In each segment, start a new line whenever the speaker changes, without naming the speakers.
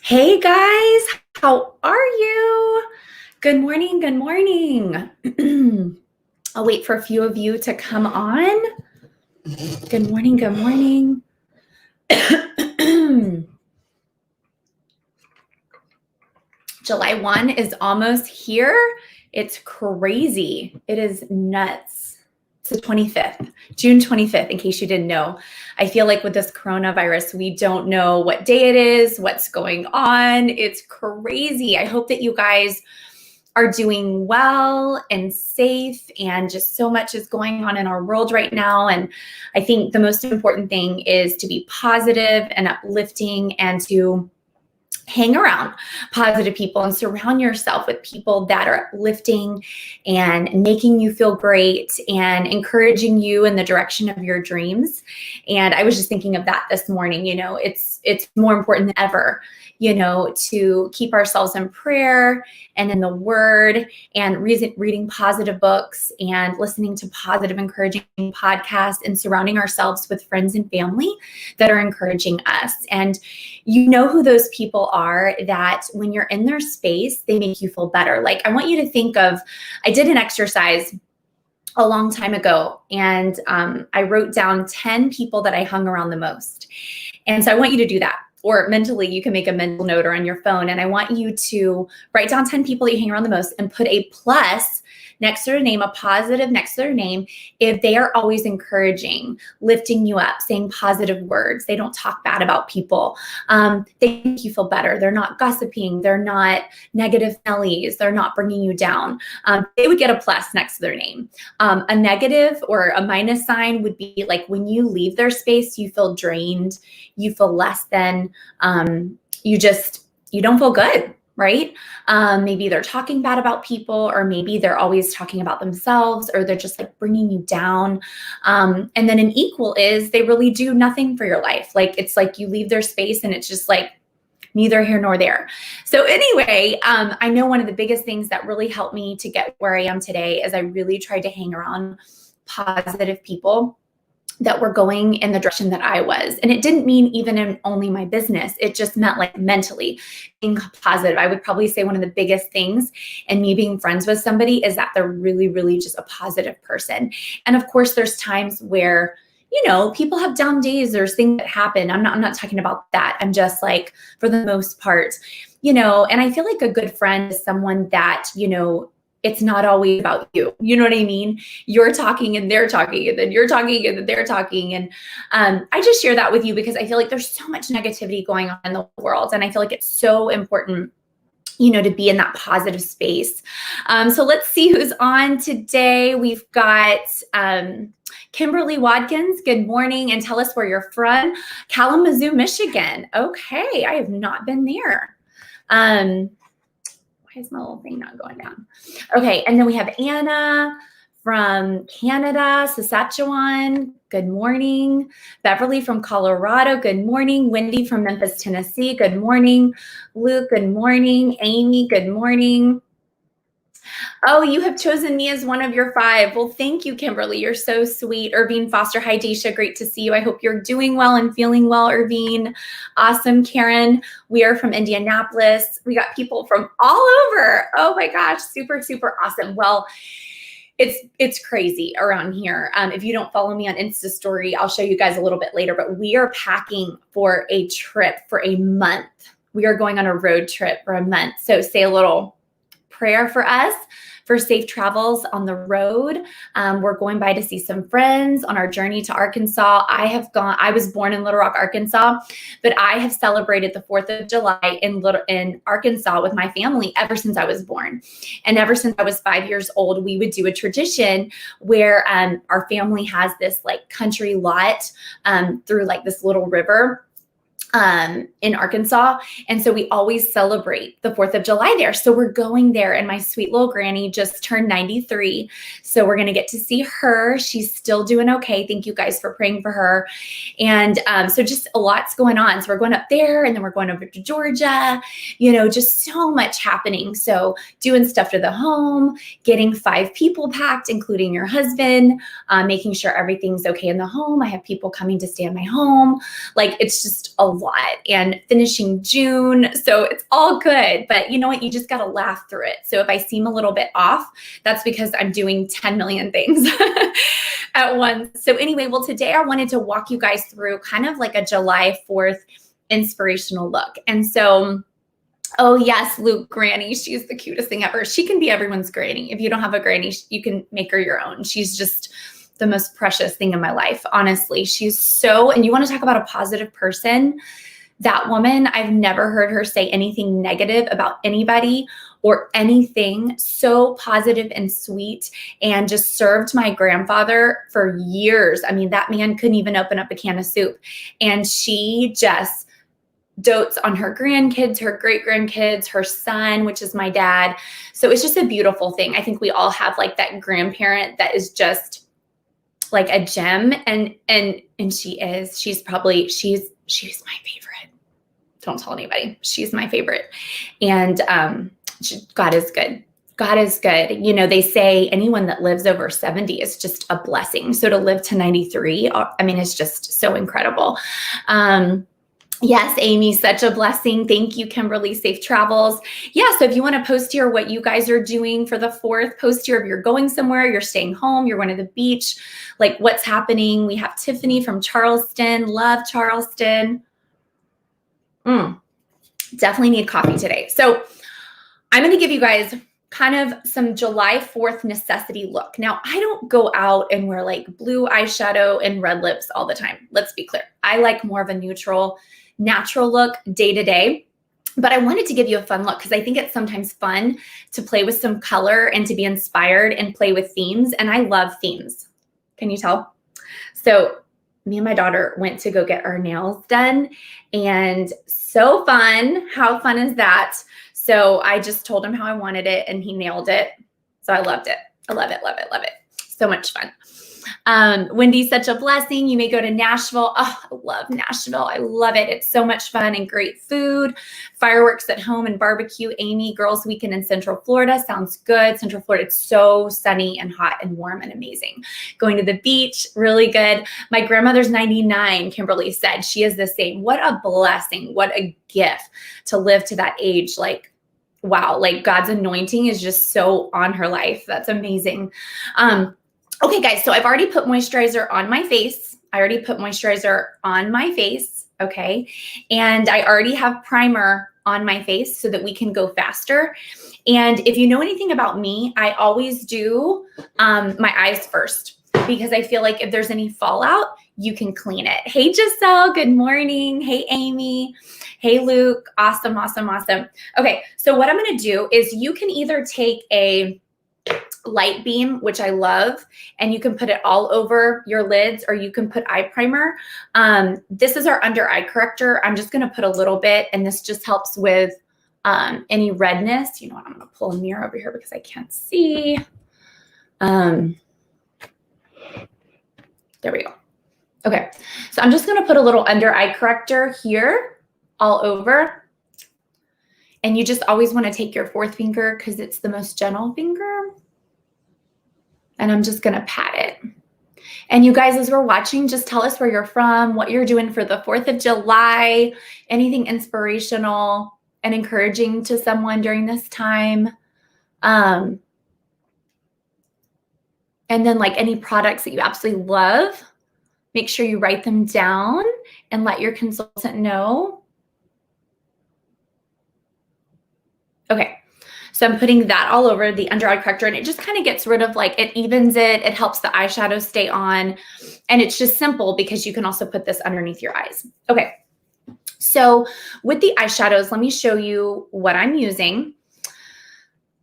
Hey guys, how are you? Good morning, good morning. I'll wait for a few of you to come on. Good morning, good morning. July 1 is almost here. It's crazy. It is nuts. It's the 25th, June 25th, in case you didn't know. I feel like with this coronavirus, we don't know what day it is, what's going on. It's crazy. I hope that you guys are doing well and safe, and just so much is going on in our world right now. And I think the most important thing is to be positive and uplifting and to hang around positive people and surround yourself with people that are uplifting and making you feel great and encouraging you in the direction of your dreams. And I was just thinking of that this morning. It's more important than ever, to keep ourselves in prayer and in the word and reading positive books and listening to positive, encouraging podcasts and surrounding ourselves with friends and family that are encouraging us. And you know who those people are that when you're in their space, they make you feel better. Like, I want you to think of, I did an exercise a long time ago, and I wrote down 10 people that I hung around the most. And so I want you to do that. Or mentally, you can make a mental note or on your phone. And I want you to write down 10 people that you hang around the most and put a plus next to their name, a positive next to their name, if they are always encouraging, lifting you up, saying positive words. They don't talk bad about people. They make you feel better. They're not gossiping. They're not negative Nellies. They're not bringing you down. They would get a plus next to their name. A negative or a minus sign would be like when you leave their space, you feel drained, you feel less than, you don't feel good. Right? Maybe they're talking bad about people, or maybe they're always talking about themselves, or they're just like bringing you down. And then an equal is they really do nothing for your life. Like, it's like you leave their space and it's just like neither here nor there. So anyway, I know one of the biggest things that really helped me to get where I am today is I really tried to hang around positive people that were going in the direction that I was. And it didn't mean even in only my business. It just meant like mentally being positive. I would probably say one of the biggest things in me being friends with somebody is that they're really, really just a positive person. And of course, there's times where, people have down days, there's things that happen. I'm not talking about that. I'm just like, for the most part, and I feel like a good friend is someone that, it's not always about you. You know what I mean? You're talking and they're talking, and then you're talking and then they're talking. And I just share that with you because I feel like there's so much negativity going on in the world. And I feel like it's so important, to be in that positive space. So let's see who's on today. We've got Kimberly Watkins. Good morning, and tell us where you're from. Kalamazoo, Michigan. Okay, I have not been there. Why is my little thing not going down? Okay, and then we have Anna from Canada, Saskatchewan. Good morning. Beverly from Colorado. Good morning. Wendy from Memphis, Tennessee. Good morning. Luke, good morning. Amy, good morning. Oh, you have chosen me as one of your 5. Well, thank you, Kimberly. You're so sweet. Irvine Foster, hi, Dacia. Great to see you. I hope you're doing well and feeling well, Irvine. Awesome, Karen. We are from Indianapolis. We got people from all over. Oh my gosh, super, super awesome. Well, it's crazy around here. If you don't follow me on Insta story, I'll show you guys a little bit later, but we are packing for a trip for a month. We are going on a road trip for a month. So say a little prayer for us for safe travels on the road. We're going by to see some friends on our journey to Arkansas. I was born in Little Rock, Arkansas, but I have celebrated the 4th of July in Arkansas with my family ever since I was born. And ever since I was 5 years old, we would do a tradition where our family has this like country lot through like this little river in Arkansas. And so we always celebrate the 4th of July there. So we're going there, and my sweet little granny just turned 93. So we're going to get to see her. She's still doing okay. Thank you guys for praying for her. And so just a lot's going on. So we're going up there, and then we're going over to Georgia, just so much happening. So doing stuff to the home, getting 5 people packed, including your husband, making sure everything's okay in the home. I have people coming to stay in my home. Like, it's just a lot lot and finishing June. So it's all good. But you know what? You just got to laugh through it. So if I seem a little bit off, that's because I'm doing 10 million things at once. So anyway, well, today I wanted to walk you guys through kind of like a July 4th inspirational look. And so, oh yes, Luke, Granny, she's the cutest thing ever. She can be everyone's granny. If you don't have a granny, you can make her your own. She's just the most precious thing in my life. Honestly, she's so, and you want to talk about a positive person, that woman, I've never heard her say anything negative about anybody or anything. So positive and sweet, and just served my grandfather for years. I mean, that man couldn't even open up a can of soup. And she just dotes on her grandkids, her great grandkids, her son, which is my dad. So it's just a beautiful thing. I think we all have like that grandparent that is just like a gem, and she's my favorite. Don't tell anybody. She's my favorite. And God is good. God is good. You know, they say anyone that lives over 70 is just a blessing. So to live to 93, I mean, it's just so incredible. Yes, Amy, such a blessing. Thank you, Kimberly. Safe travels. Yeah, so if you want to post here what you guys are doing for the 4th, post here if you're going somewhere, you're staying home, you're going to the beach, like what's happening. We have Tiffany from Charleston. Love Charleston. Definitely need coffee today. So I'm going to give you guys kind of some July 4th necessity look. Now, I don't go out and wear like blue eyeshadow and red lips all the time. Let's be clear. I like more of a neutral, natural look day to day. But I wanted to give you a fun look because I think it's sometimes fun to play with some color and to be inspired and play with themes. And I love themes. Can you tell? So me and my daughter went to go get our nails done, and so fun. How fun is that? So I just told him how I wanted it and he nailed it. So I loved it. I love it, love it, love it. So much fun. Wendy's such a blessing. You may go to Nashville. Oh, I love Nashville. I love it. It's so much fun and great food. Fireworks at home and barbecue. Amy, girls weekend in Central Florida. Sounds good. Central Florida, it's so sunny and hot and warm and amazing. Going to the beach, really good. My grandmother's 99, Kimberly said. She is the same. What a blessing. What a gift to live to that age. Like, wow, like God's anointing is just so on her life. That's amazing. Okay, guys, so I've already put moisturizer on my face. Okay? And I already have primer on my face so that we can go faster. And if you know anything about me, I always do my eyes first, because I feel like if there's any fallout, you can clean it. Hey, Giselle, good morning. Hey, Amy. Hey, Luke. Awesome, awesome, awesome. Okay, so what I'm going to do is you can either take a light beam, which I love, and you can put it all over your lids, or you can put eye primer. This is our under eye corrector. I'm just going to put a little bit, and this just helps with any redness. You know what? I'm going to pull a mirror over here because I can't see. There we go. Okay, so I'm just going to put a little under eye corrector here all over. And you just always want to take your 4th finger because it's the most gentle finger. And I'm just going to pat it. And you guys, as we're watching, just tell us where you're from, what you're doing for the 4th of July, anything inspirational and encouraging to someone during this time. And then like any products that you absolutely love, make sure you write them down and let your consultant know. Okay. So I'm putting that all over the under eye corrector, and it just kind of gets rid of, like, it evens it. It helps the eyeshadow stay on, and it's just simple because you can also put this underneath your eyes. Okay. So with the eyeshadows, let me show you what I'm using.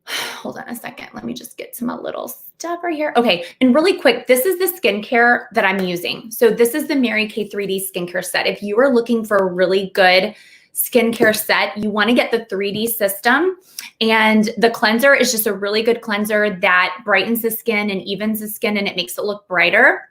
Hold on a second. Let me just get to my little stuff right here. Okay. And really quick, this is the skincare that I'm using. So this is the Mary Kay 3D skincare set. If you are looking for a really good skincare set, you want to get the 3D system, and the cleanser is just a really good cleanser that brightens the skin and evens the skin, and it makes it look brighter.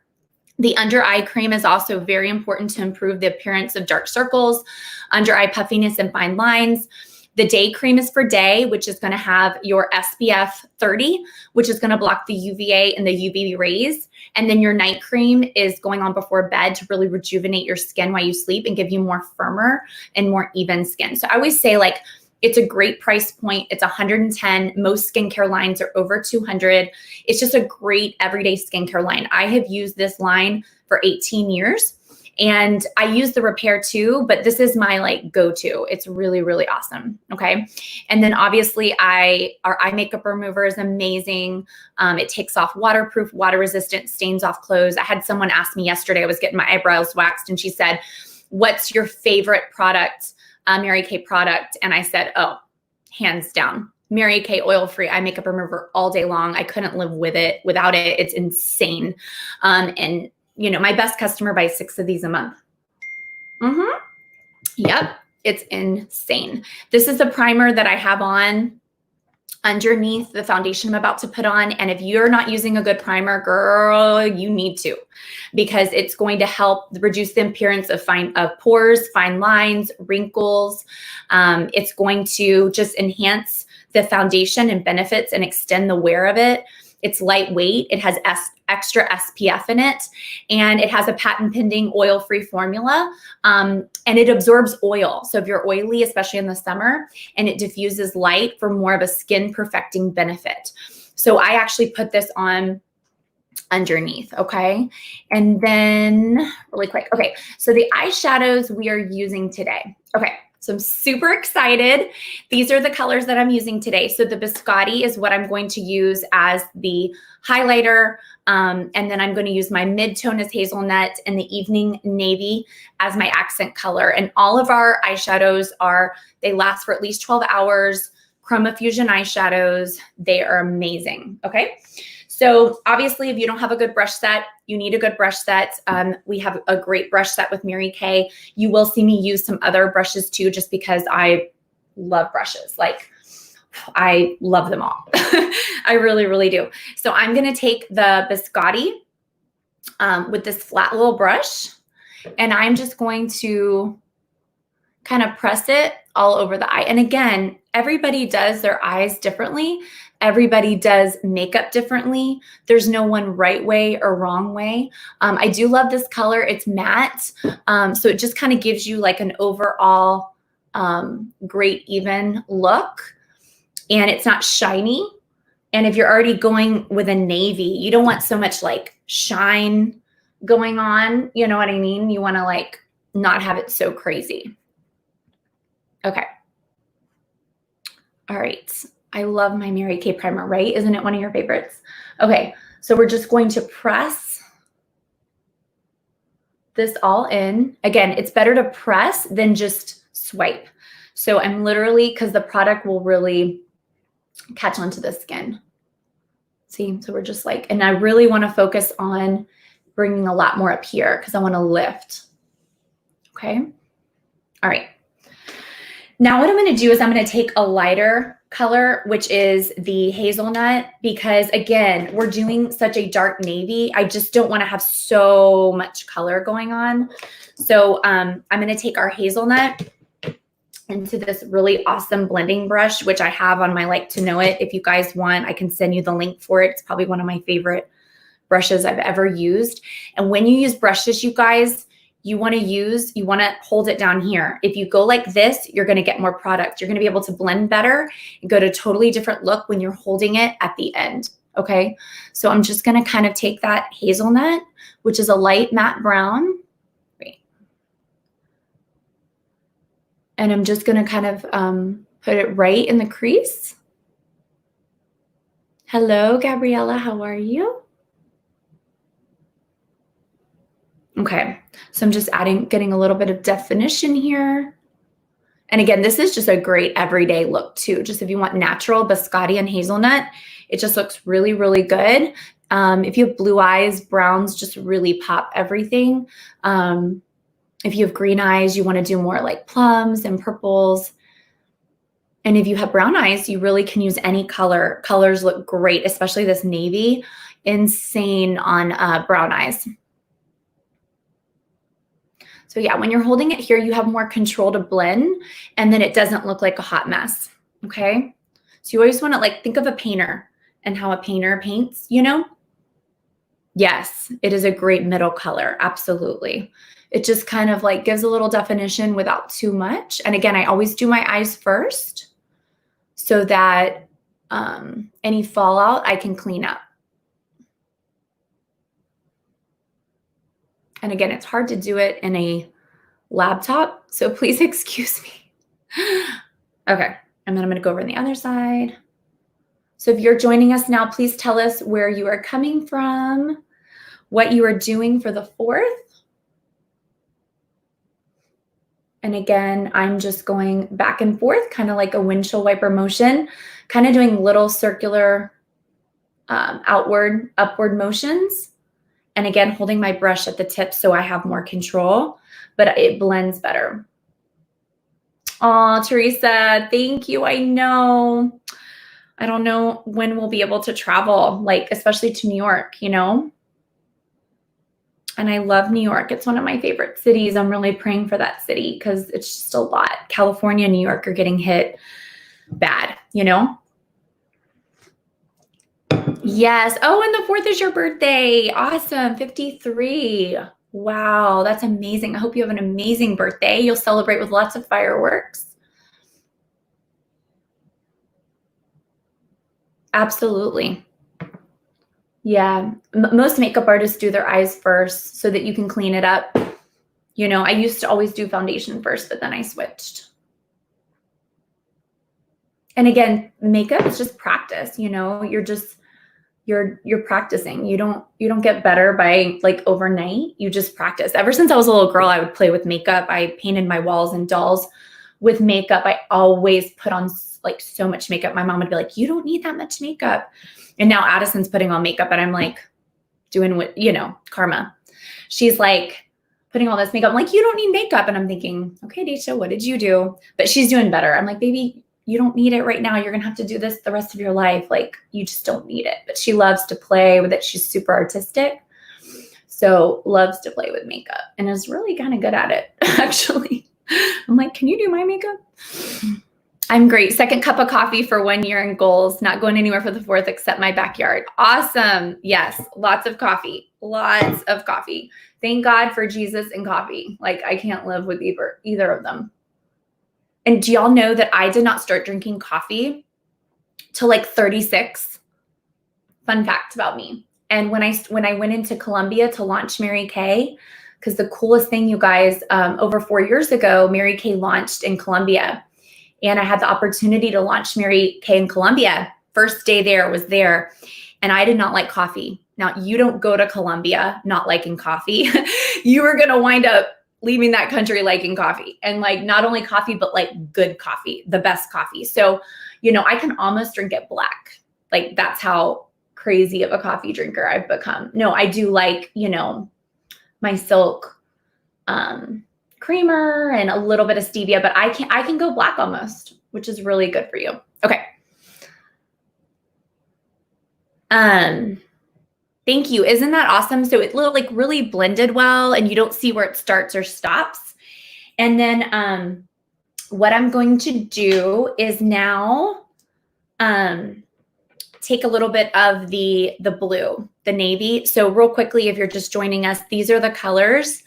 The under eye cream is also very important to improve the appearance of dark circles, under eye puffiness, and fine lines. The day cream is for day, which is going to have your SPF 30, which is going to block the UVA and the UVB rays. And then your night cream is going on before bed to really rejuvenate your skin while you sleep and give you more firmer and more even skin. So I always say, like, it's a great price point. It's $110. Most skincare lines are over $200. It's just a great everyday skincare line. I have used this line for 18 years and I use the Repair too, but this is my like go-to. It's really, really awesome. Okay. And then obviously our eye makeup remover is amazing. It takes off waterproof, water resistant, stains off clothes. I had someone ask me yesterday, I was getting my eyebrows waxed and she said, what's your favorite product? Mary Kay product. And I said, oh, hands down, Mary Kay oil-free eye makeup remover all day long. I couldn't live without it. It's insane. And you know, my best customer buys 6 of these a month. Yep. It's insane. This is the primer that I have on underneath the foundation I'm about to put on. And if you're not using a good primer, girl, you need to, because it's going to help reduce the appearance of pores, fine lines, wrinkles. It's going to just enhance the foundation and benefits and extend the wear of it. It's lightweight. It has extra SPF in it, and it has a patent pending oil-free formula, and it absorbs oil. So if you're oily, especially in the summer, and it diffuses light for more of a skin perfecting benefit. So I actually put this on underneath, okay? And then really quick, okay, so the eyeshadows we are using today. Okay, so I'm super excited. These are the colors that I'm using today. So the Biscotti is what I'm going to use as the highlighter. And then I'm going to use my mid-tone as hazelnut and the evening navy as my accent color. And all of our eyeshadows they last for at least 12 hours. Chroma Fusion eyeshadows. They are amazing. Okay. So obviously, if you don't have a good brush set, you need a good brush set. We have a great brush set with Mary Kay. You will see me use some other brushes too, just because I love brushes. Like, I love them all. I really, really do. So I'm going to take the Biscotti with this flat little brush, and I'm just going to kind of press it all over the eye. And again, everybody does their eyes differently. Everybody does makeup differently. There's no one right way or wrong way. I do love this color. It's matte. So it just kind of gives you like an overall great even look. And it's not shiny. And if you're already going with a navy, you don't want so much like shine going on. You know what I mean? You want to like not have it so crazy. Okay. All right. I love my Mary Kay primer, right? Isn't it one of your favorites? Okay, so we're just going to press this all in. Again, it's better to press than just swipe. So I'm literally, because the product will really catch onto the skin. See, so we're just like, and I really want to focus on bringing a lot more up here because I want to lift. Okay, all right. Now what I'm going to do is I'm going to take a lighter color, which is the hazelnut, because again, we're doing such a dark navy. I just don't want to have so much color going on. So I'm going to take our hazelnut into this really awesome blending brush, which I have on my Like to Know It. If you guys want, I can send you the link for it. It's probably one of my favorite brushes I've ever used. And when you use brushes, you guys, you want to hold it down here. If you go like this, you're going to get more product. You're going to be able to blend better and go to a totally different look when you're holding it at the end. Okay. So I'm just going to kind of take that hazelnut, which is a light matte brown. And I'm just going to kind of put it right in the crease. Hello, Gabriella. How are you? Okay, so I'm just getting a little bit of definition here. And again, this is just a great everyday look too. Just if you want natural Biscotti and hazelnut, it just looks really, really good. If you have blue eyes, browns just really pop everything. If you have green eyes, you want to do more like plums and purples. And if you have brown eyes, you really can use any color. Colors look great, especially this navy. Insane on brown eyes. So yeah, when you're holding it here, you have more control to blend, and then it doesn't look like a hot mess, okay? So you always want to like think of a painter and how a painter paints, you know? Yes, it is a great middle color, absolutely. It just kind of like gives a little definition without too much. And again, I always do my eyes first so that any fallout I can clean up. And again, it's hard to do it in a laptop, so please excuse me. Okay, and then I'm gonna go over on the other side. So if you're joining us now, please tell us where you are coming from, what you are doing for the 4th. And again, I'm just going back and forth, kind of like a windshield wiper motion, kind of doing little circular upward motions. And again, holding my brush at the tip so I have more control, but it blends better. Oh, Teresa, thank you. I know. I don't know when we'll be able to travel, like especially to New York, you know? And I love New York. It's one of my favorite cities. I'm really praying for that city because it's just a lot. California and New York are getting hit bad, you know? Yes. Oh, and the 4th is your birthday. Awesome. 53. Wow. That's amazing. I hope you have an amazing birthday. You'll celebrate with lots of fireworks. Absolutely. Yeah. Most makeup artists do their eyes first so that you can clean it up. You know, I used to always do foundation first, but then I switched. And again, makeup is just practice, you know, you're practicing. You don't get better by like overnight. You just practice. Ever since I was a little girl, I would play with makeup. I painted my walls and dolls with makeup. I always put on like so much makeup. My mom would be like, you don't need that much makeup. And now Addison's putting on makeup and I'm like doing what, you know, karma. She's like putting all this makeup. I'm like, you don't need makeup. And I'm thinking, okay, Dacia, what did you do? But she's doing better. I'm like, baby, you don't need it right now. You're going to have to do this the rest of your life. Like you just don't need it. But she loves to play with it. She's super artistic. So loves to play with makeup and is really kind of good at it, actually. I'm like, can you do my makeup? I'm great. 2nd cup of coffee for 1 year and goals. Not going anywhere for the 4th except my backyard. Awesome. Yes. Lots of coffee. Lots of coffee. Thank God for Jesus and coffee. Like I can't live with either of them. And do y'all know that I did not start drinking coffee till like 36? Fun fact about me. And when I went into Colombia to launch Mary Kay, because the coolest thing, you guys, over 4 years ago, Mary Kay launched in Colombia. And I had the opportunity to launch Mary Kay in Colombia. First day there was there. And I did not like coffee. Now, you don't go to Colombia not liking coffee. You are going to wind up leaving that country liking coffee. And like not only coffee, but like good coffee, the best coffee. So, you know, I can almost drink it black. Like that's how crazy of a coffee drinker I've become. No, I do like, you know, my silk creamer and a little bit of stevia, but I can go black almost, which is really good for you. Okay. Thank you. Isn't that awesome? So it like really blended well and you don't see where it starts or stops. And then what I'm going to do is now take a little bit of the blue, the navy. So real quickly, if you're just joining us, these are the colors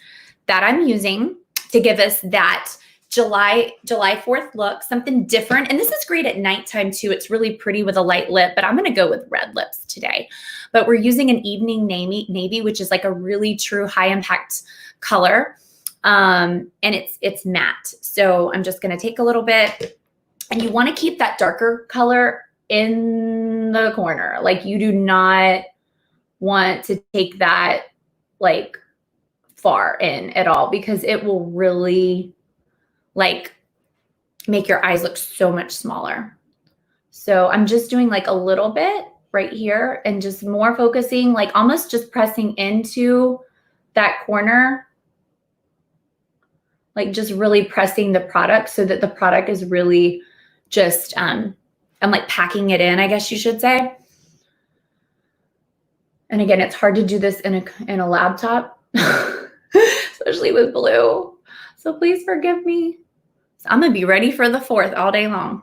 that I'm using to give us that July 4th look, something different. And this is great at nighttime too. It's really pretty with a light lip, but I'm going to go with red lips today. But we're using an evening navy, which is like a really true high impact color. And it's matte. So I'm just going to take a little bit, and you want to keep that darker color in the corner. Like you do not want to take that like far in at all, because it will really like make your eyes look so much smaller. So I'm just doing like a little bit right here and just more focusing, like almost just pressing into that corner, like just really pressing the product so that the product is really just, I'm like packing it in, I guess you should say. And again, it's hard to do this in a laptop, especially with blue. So please forgive me. I'm going to be ready for the 4th all day long.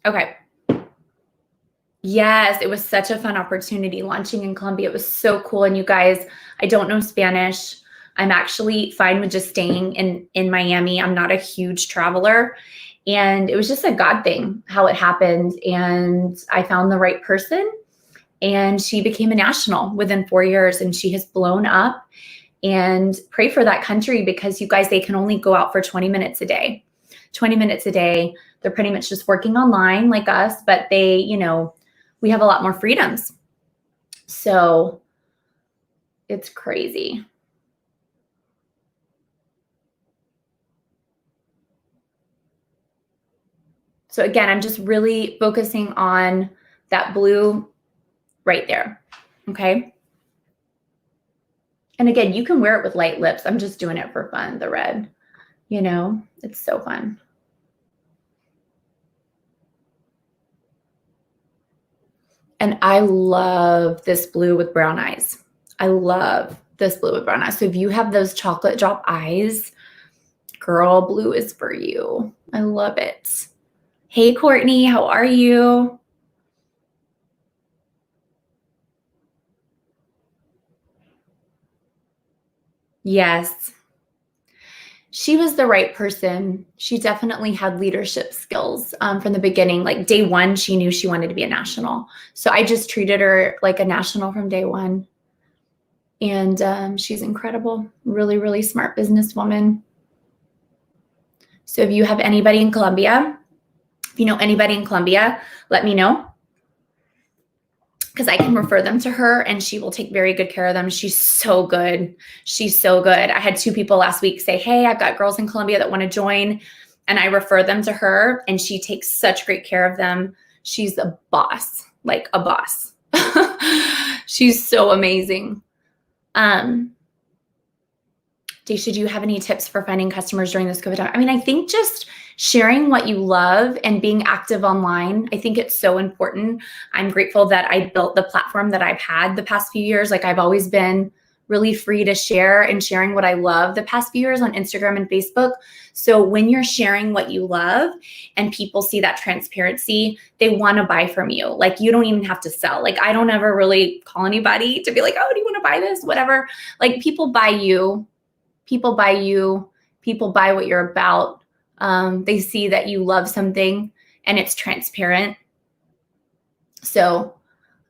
Okay. Yes, it was such a fun opportunity launching in Colombia. It was so cool. And you guys, I don't know Spanish. I'm actually fine with just staying in Miami. I'm not a huge traveler. And it was just a God thing, how it happened. And I found the right person. And she became a national within 4 years. And she has blown up. And pray for that country, because you guys, they can only go out for 20 minutes a day. 20 minutes a day. They're pretty much just working online like us, but they, you know, we have a lot more freedoms. So it's crazy. So again, I'm just really focusing on that blue right there. Okay. And again, you can wear it with light lips. I'm just doing it for fun, the red. You know, it's so fun. And I love this blue with brown eyes. I love this blue with brown eyes. So if you have those chocolate drop eyes, girl, blue is for you. I love it. Hey, Courtney, how are you? Yes. She was the right person. She definitely had leadership skills from the beginning. Like day one, she knew she wanted to be a national. So I just treated her like a national from day one. And she's incredible. Really, really smart businesswoman. So if you have anybody in Colombia, if you know anybody in Colombia, let me know, because I can refer them to her and she will take very good care of them. She's so good. She's so good. I had 2 people last week say, hey, I've got girls in Colombia that want to join, and I refer them to her and she takes such great care of them. She's a boss, like a boss. She's so amazing. Dacia, do you have any tips for finding customers during this COVID time? I mean, I think just sharing what you love and being active online, I think it's so important. I'm grateful that I built the platform that I've had the past few years. Like, I've always been really free to share and sharing what I love the past few years on Instagram and Facebook. So when you're sharing what you love and people see that transparency, they want to buy from you. Like, you don't even have to sell. Like, I don't ever really call anybody to be like, oh, do you want to buy this? Whatever. Like, people buy you. People buy you. People buy what you're about. They see that you love something and it's transparent. So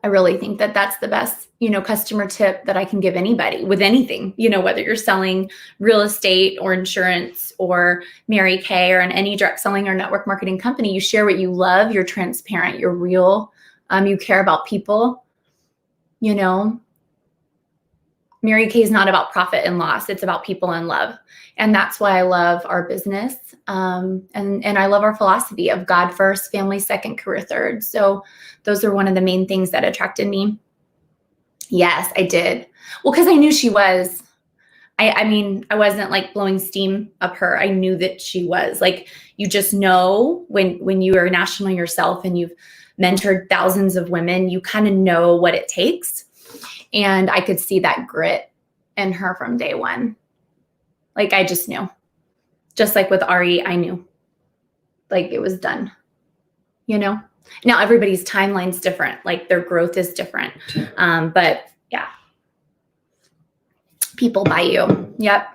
I really think that that's the best, customer tip that I can give anybody with anything, whether you're selling real estate or insurance or Mary Kay or in any direct selling or network marketing company. You share what you love. You're transparent. You're real. You care about people, Mary Kay is not about profit and loss. It's about people and love. And that's why I love our business. And I love our philosophy of God first, family second, career third. So those are one of the main things that attracted me. Yes, I did. Well, because I knew she was. I mean, I wasn't like blowing steam up her. I knew that she was. Like, you just know when you are national yourself and you've mentored thousands of women, you kind of know what it takes. And I could see that grit in her from day one. Like, I just knew. Just like with Ari, I knew. Like, it was done. Now everybody's timeline's different. Like, their growth is different. But yeah. People buy you. Yep.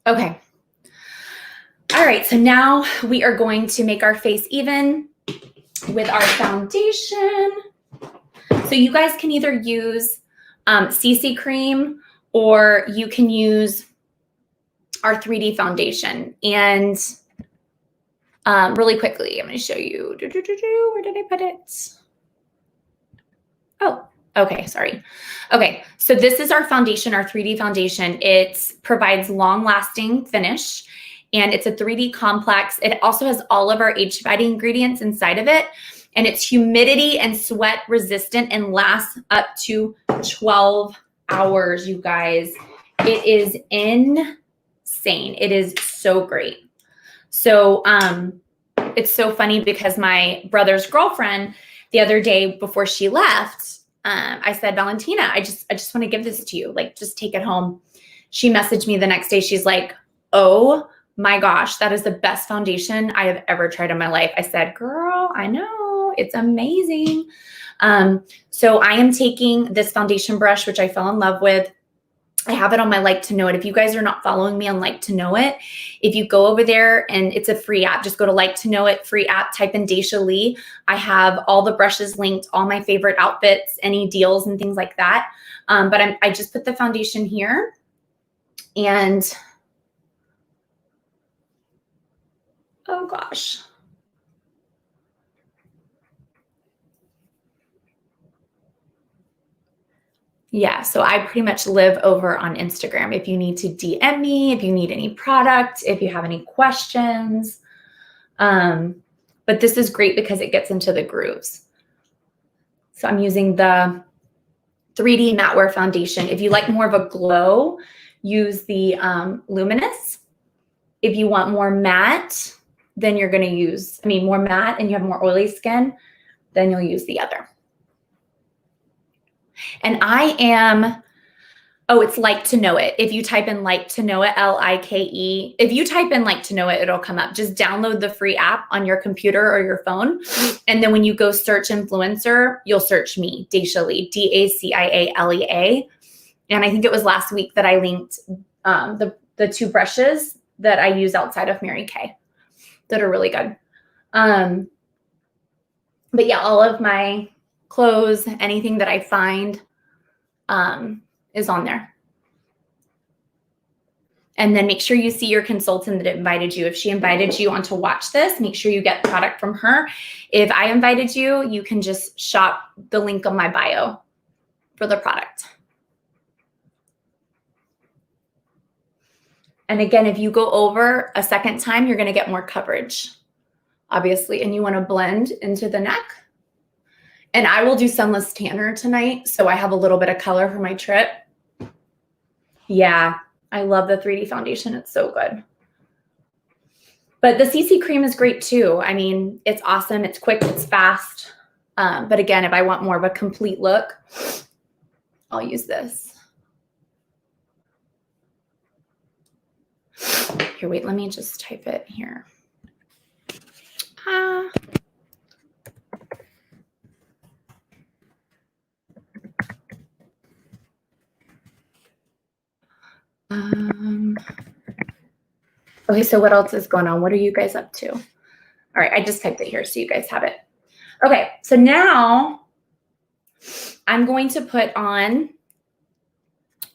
Okay. All right. So now we are going to make our face even with our foundation. So you guys can either use CC cream or you can use our 3D foundation. And really quickly, I'm going to show you. Where did I put it? Oh, okay. Sorry. Okay. So this is our foundation, our 3D foundation. It provides long-lasting finish, and it's a 3D complex. It also has all of our age-fighting ingredients inside of it. And it's humidity and sweat resistant and lasts up to 12 hours, you guys. It is insane. It is so great. So it's so funny because my brother's girlfriend, the other day before she left, I said, Valentina, I just want to give this to you. Like, just take it home. She messaged me the next day. She's like, oh my gosh, that is the best foundation I have ever tried in my life. I said, girl, I know, it's amazing. So I am taking this foundation brush, which I fell in love with. I have it on my Like to Know It. If you guys are not following me on Like to Know It, if you go over there, and it's a free app, just go to Like to Know It, free app, type in Dacia Lee. I have all the brushes linked, all my favorite outfits, any deals and things like that. But I just put the foundation here, and oh gosh. Yeah, so I pretty much live over on Instagram. If you need to DM me, if you need any product, if you have any questions. But this is great because it gets into the grooves. So I'm using the 3D Matte Wear Foundation. If you like more of a glow, use the Luminous. If you want more matte, then you're going to use, more matte and you have more oily skin, then you'll use the other. And I am, it's Like to Know It. If you type in Like to Know It, Like, if you type in Like to Know It, it'll come up. Just download the free app on your computer or your phone. And then when you go search influencer, you'll search me, Dacia Lee, Dacialea. And I think it was last week that I linked the two brushes that I use outside of Mary Kay that are really good. But yeah, all of my clothes, anything that I find is on there. And then make sure you see your consultant that invited you. If she invited you on to watch this, make sure you get product from her. If I invited you, you can just shop the link on my bio for the product. And again, if you go over a second time, you're going to get more coverage, obviously, and you want to blend into the neck. And I will do Sunless Tanner tonight, so I have a little bit of color for my trip. Yeah, I love the 3D foundation. It's so good. But the CC cream is great too. It's awesome. It's quick. It's fast. But again, if I want more of a complete look, I'll use this. Here, wait, let me just type it here. Okay, so what else is going on? What are you guys up to? All right, I just typed it here so you guys have it. Okay, so now I'm going to put on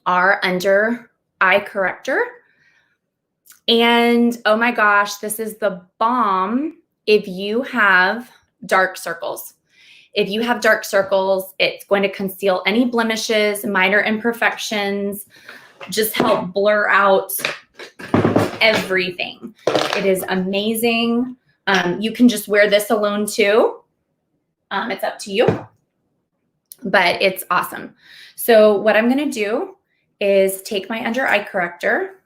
our under eye corrector. And oh my gosh, this is the Balm if you have dark circles. If you have dark circles, it's going to conceal any blemishes, minor imperfections, just help blur out everything. It is amazing. You can just wear this alone too. It's up to you, but it's awesome. So what I'm going to do is take my under eye corrector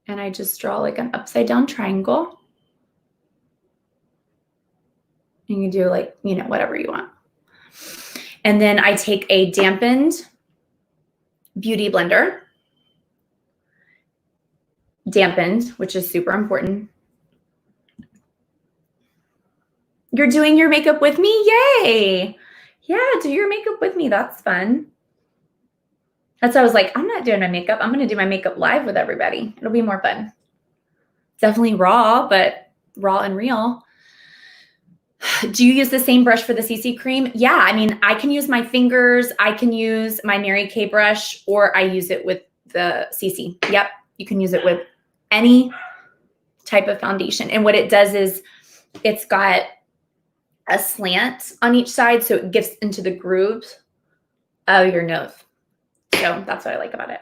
and I just draw like an upside down triangle. You can do like, whatever you want. And then I take a dampened beauty blender. Dampened, which is super important. You're doing your makeup with me? Yay! Yeah, do your makeup with me. That's fun. That's why I was like, I'm not doing my makeup. I'm going to do my makeup live with everybody. It'll be more fun. Definitely raw, but raw and real. Do you use the same brush for the CC cream? Yeah, I can use my fingers. I can use my Mary Kay brush, or I use it with the CC. Yep, you can use it with any type of foundation. And what it does is it's got a slant on each side, so it gets into the grooves of your nose. So that's what I like about it.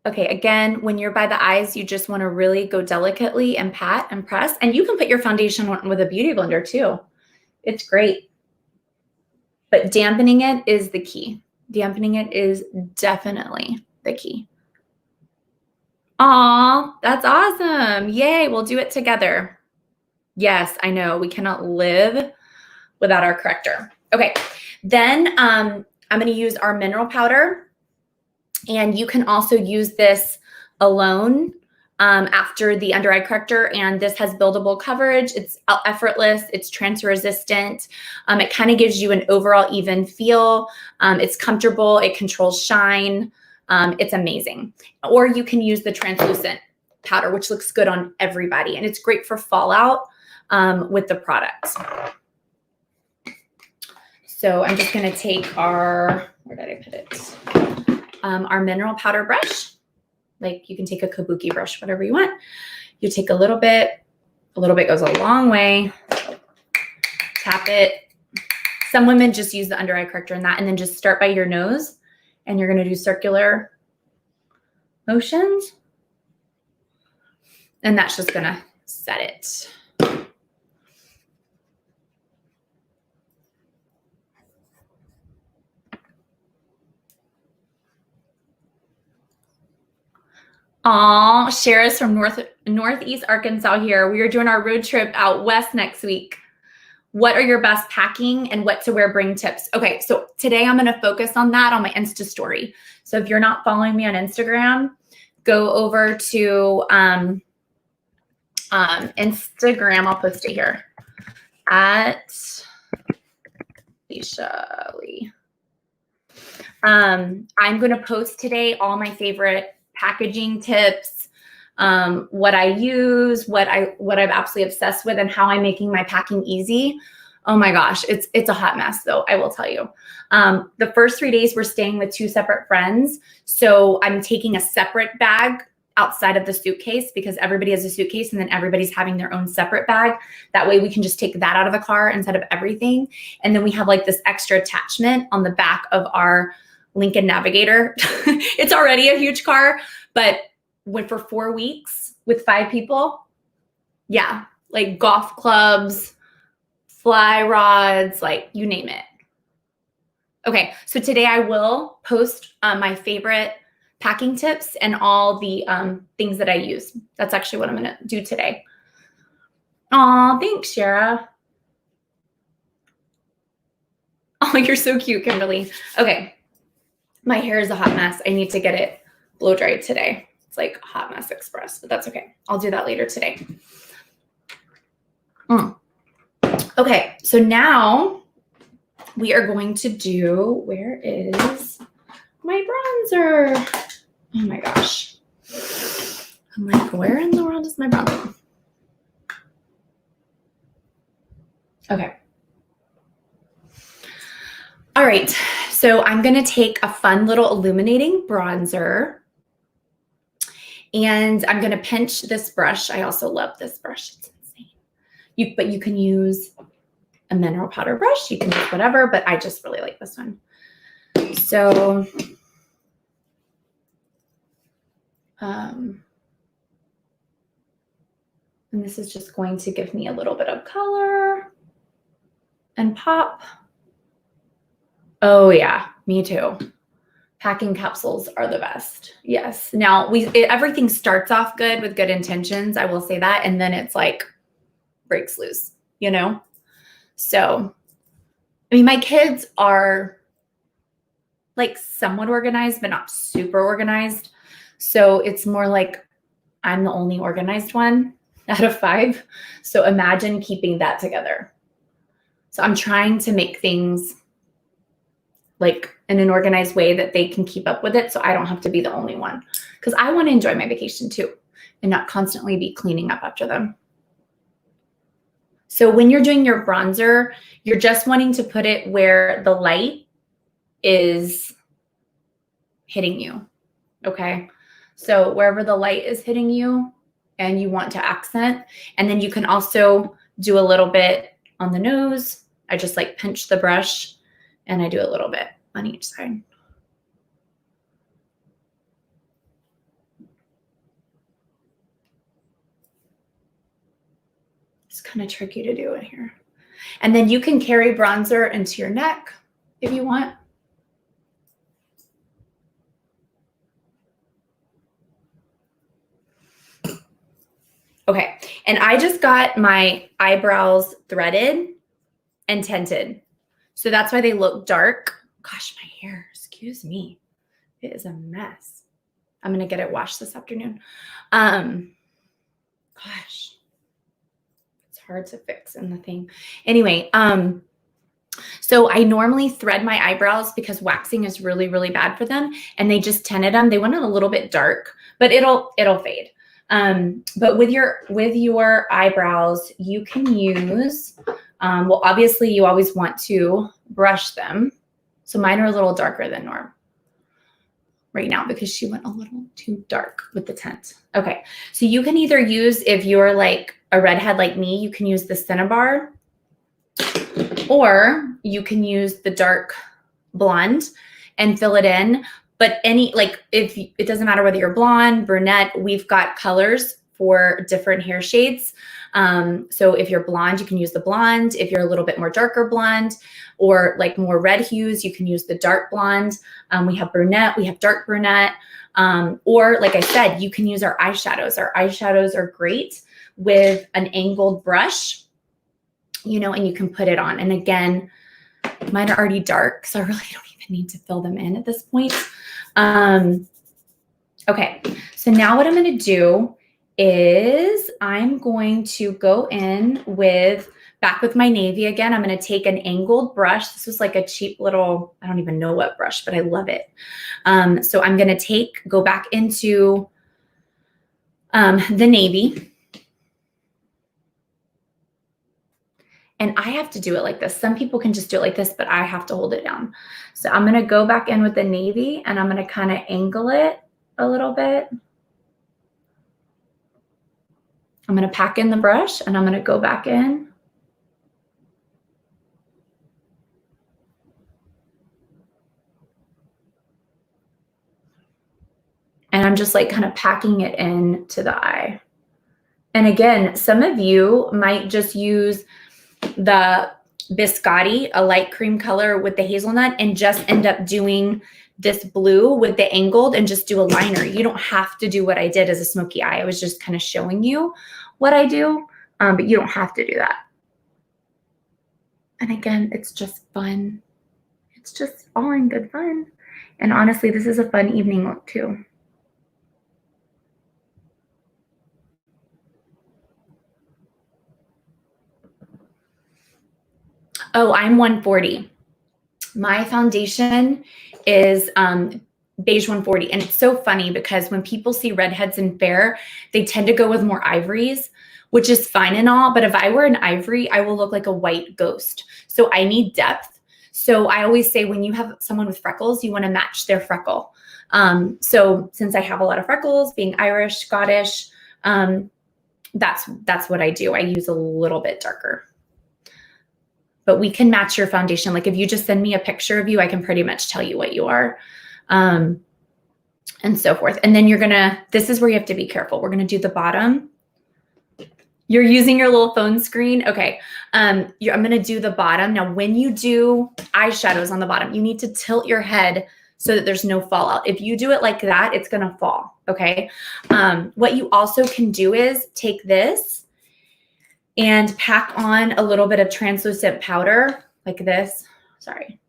Okay, again, when you're by the eyes, you just want to really go delicately and pat and press. And you can put your foundation on with a beauty blender too. It's great. But dampening it is the key. Dampening it is definitely the key. Aw, that's awesome. Yay, we'll do it together. Yes, I know we cannot live without our corrector. Okay, then I'm going to use our mineral powder, and you can also use this alone after the under eye corrector, and this has buildable coverage. It's effortless. It's transfer resistant. It kind of gives you an overall even feel. It's comfortable. It controls shine. It's amazing. Or you can use the translucent powder, which looks good on everybody, and it's great for fallout with the product. So I'm just going to take our, where did I put it? Our mineral powder brush. Like, you can take a kabuki brush, whatever you want. You take a little bit goes a long way. Tap it. Some women just use the under eye corrector in that, and then just start by your nose, and you're going to do circular motions. And that's just going to set it. Aw, Shara's from Northeast Arkansas here. We are doing our road trip out west next week. What are your best packing and what to wear bring tips? Okay, so today I'm going to focus on that on my Insta story. So if you're not following me on Instagram, go over to Instagram. I'll post it here at Dacia Lee. I'm going to post today all my favorite packaging tips, what I use, what I'm absolutely obsessed with, and how I'm making my packing easy. Oh my gosh, it's a hot mess though, I will tell you. The first 3 days we're staying with 2 separate friends. So I'm taking a separate bag outside of the suitcase because everybody has a suitcase, and then everybody's having their own separate bag. That way we can just take that out of the car instead of everything. And then we have like this extra attachment on the back of our Lincoln Navigator. It's already a huge car, but went for 4 weeks with 5 people. Yeah, like golf clubs, fly rods, like you name it. Okay, so today I will post my favorite packing tips and all the things that I use. That's actually what I'm gonna do today. Aw, thanks, Shara. Oh, you're so cute, Kimberly. Okay. My hair is a hot mess. I need to get it blow dried today. It's like hot mess express, but that's okay. I'll do that later today. Okay, so now we are going to do, where is my bronzer? Oh my gosh. I'm like, where in the world is my bronzer? Okay. All right, so I'm going to take a fun little illuminating bronzer, and I'm going to pinch this brush. I also love this brush. It's insane. But you can use a mineral powder brush. You can use whatever, but I just really like this one. So, and this is just going to give me a little bit of color and pop. Oh yeah, me too. Packing capsules are the best. Yes. Now everything starts off good with good intentions. I will say that. And then it's like breaks loose, you know? So, I mean, my kids are like somewhat organized, but not super organized. So it's more like I'm the only organized one out of 5. So imagine keeping that together. So I'm trying to make things like in an organized way that they can keep up with it, so I don't have to be the only one, because I want to enjoy my vacation too and not constantly be cleaning up after them. So when you're doing your bronzer, you're just wanting to put it where the light is hitting you, okay? So wherever the light is hitting you and you want to accent, and then you can also do a little bit on the nose. I just like pinch the brush and I do a little bit on each side. It's kind of tricky to do it here. And then you can carry bronzer into your neck if you want. Okay, and I just got my eyebrows threaded. and tinted. So that's why they look dark. Gosh, my hair, excuse me. It is a mess. I'm going to get it washed this afternoon. Gosh, it's hard to fix in the thing. Anyway, so I normally thread my eyebrows because waxing is really, really bad for them. And they just tinted them. They went a little bit dark, but it'll fade. But with your eyebrows, you can use, well, obviously you always want to brush them. So mine are a little darker than norm right now because she went a little too dark with the tint. Okay. So you can either use, if you're like a redhead like me, you can use the Cinnabar, or you can use the dark blonde and fill it in. But if it doesn't matter whether you're blonde, brunette, we've got colors for different hair shades. So if you're blonde, you can use the blonde. If you're a little bit more darker blonde or like more red hues, you can use the dark blonde. We have brunette, we have dark brunette. Or like I said, you can use our eyeshadows. Our eyeshadows are great with an angled brush, you know, and you can put it on. And again, mine are already dark, so I really don't even need to fill them in at this point. Okay, so now what I'm going to do is I'm going to go in back with my navy again. I'm going to take an angled brush. This was like a cheap little, I don't even know what brush, but I love it. So I'm going to go back into the navy. And I have to do it like this. Some people can just do it like this, but I have to hold it down. So I'm going to go back in with the navy and I'm going to kind of angle it a little bit. I'm going to pack in the brush and I'm going to go back in. And I'm just like kind of packing it into the eye. And again, some of you might just use the Biscotti, a light cream color with the hazelnut, and just end up doing this blue with the angled and just do a liner. You don't have to do what I did as a smoky eye. I was just kind of showing you what I do, but you don't have to do that. And again, it's just fun. It's just all in good fun. And honestly, this is a fun evening look too. Oh, I'm 140. My foundation is beige 140. And it's so funny because when people see redheads and fair, they tend to go with more ivories, which is fine and all. But if I wear an ivory, I will look like a white ghost. So I need depth. So I always say when you have someone with freckles, you want to match their freckle. So since I have a lot of freckles, being Irish, Scottish, that's what I do. I use a little bit darker. But we can match your foundation. Like if you just send me a picture of you, I can pretty much tell you what you are, and so forth. And then this is where you have to be careful. We're going to do the bottom. You're using your little phone screen. Okay. I'm going to do the bottom. Now, when you do eyeshadows on the bottom, you need to tilt your head so that there's no fallout. If you do it like that, it's going to fall. Okay. What you also can do is take this and pack on a little bit of translucent powder like this. Sorry.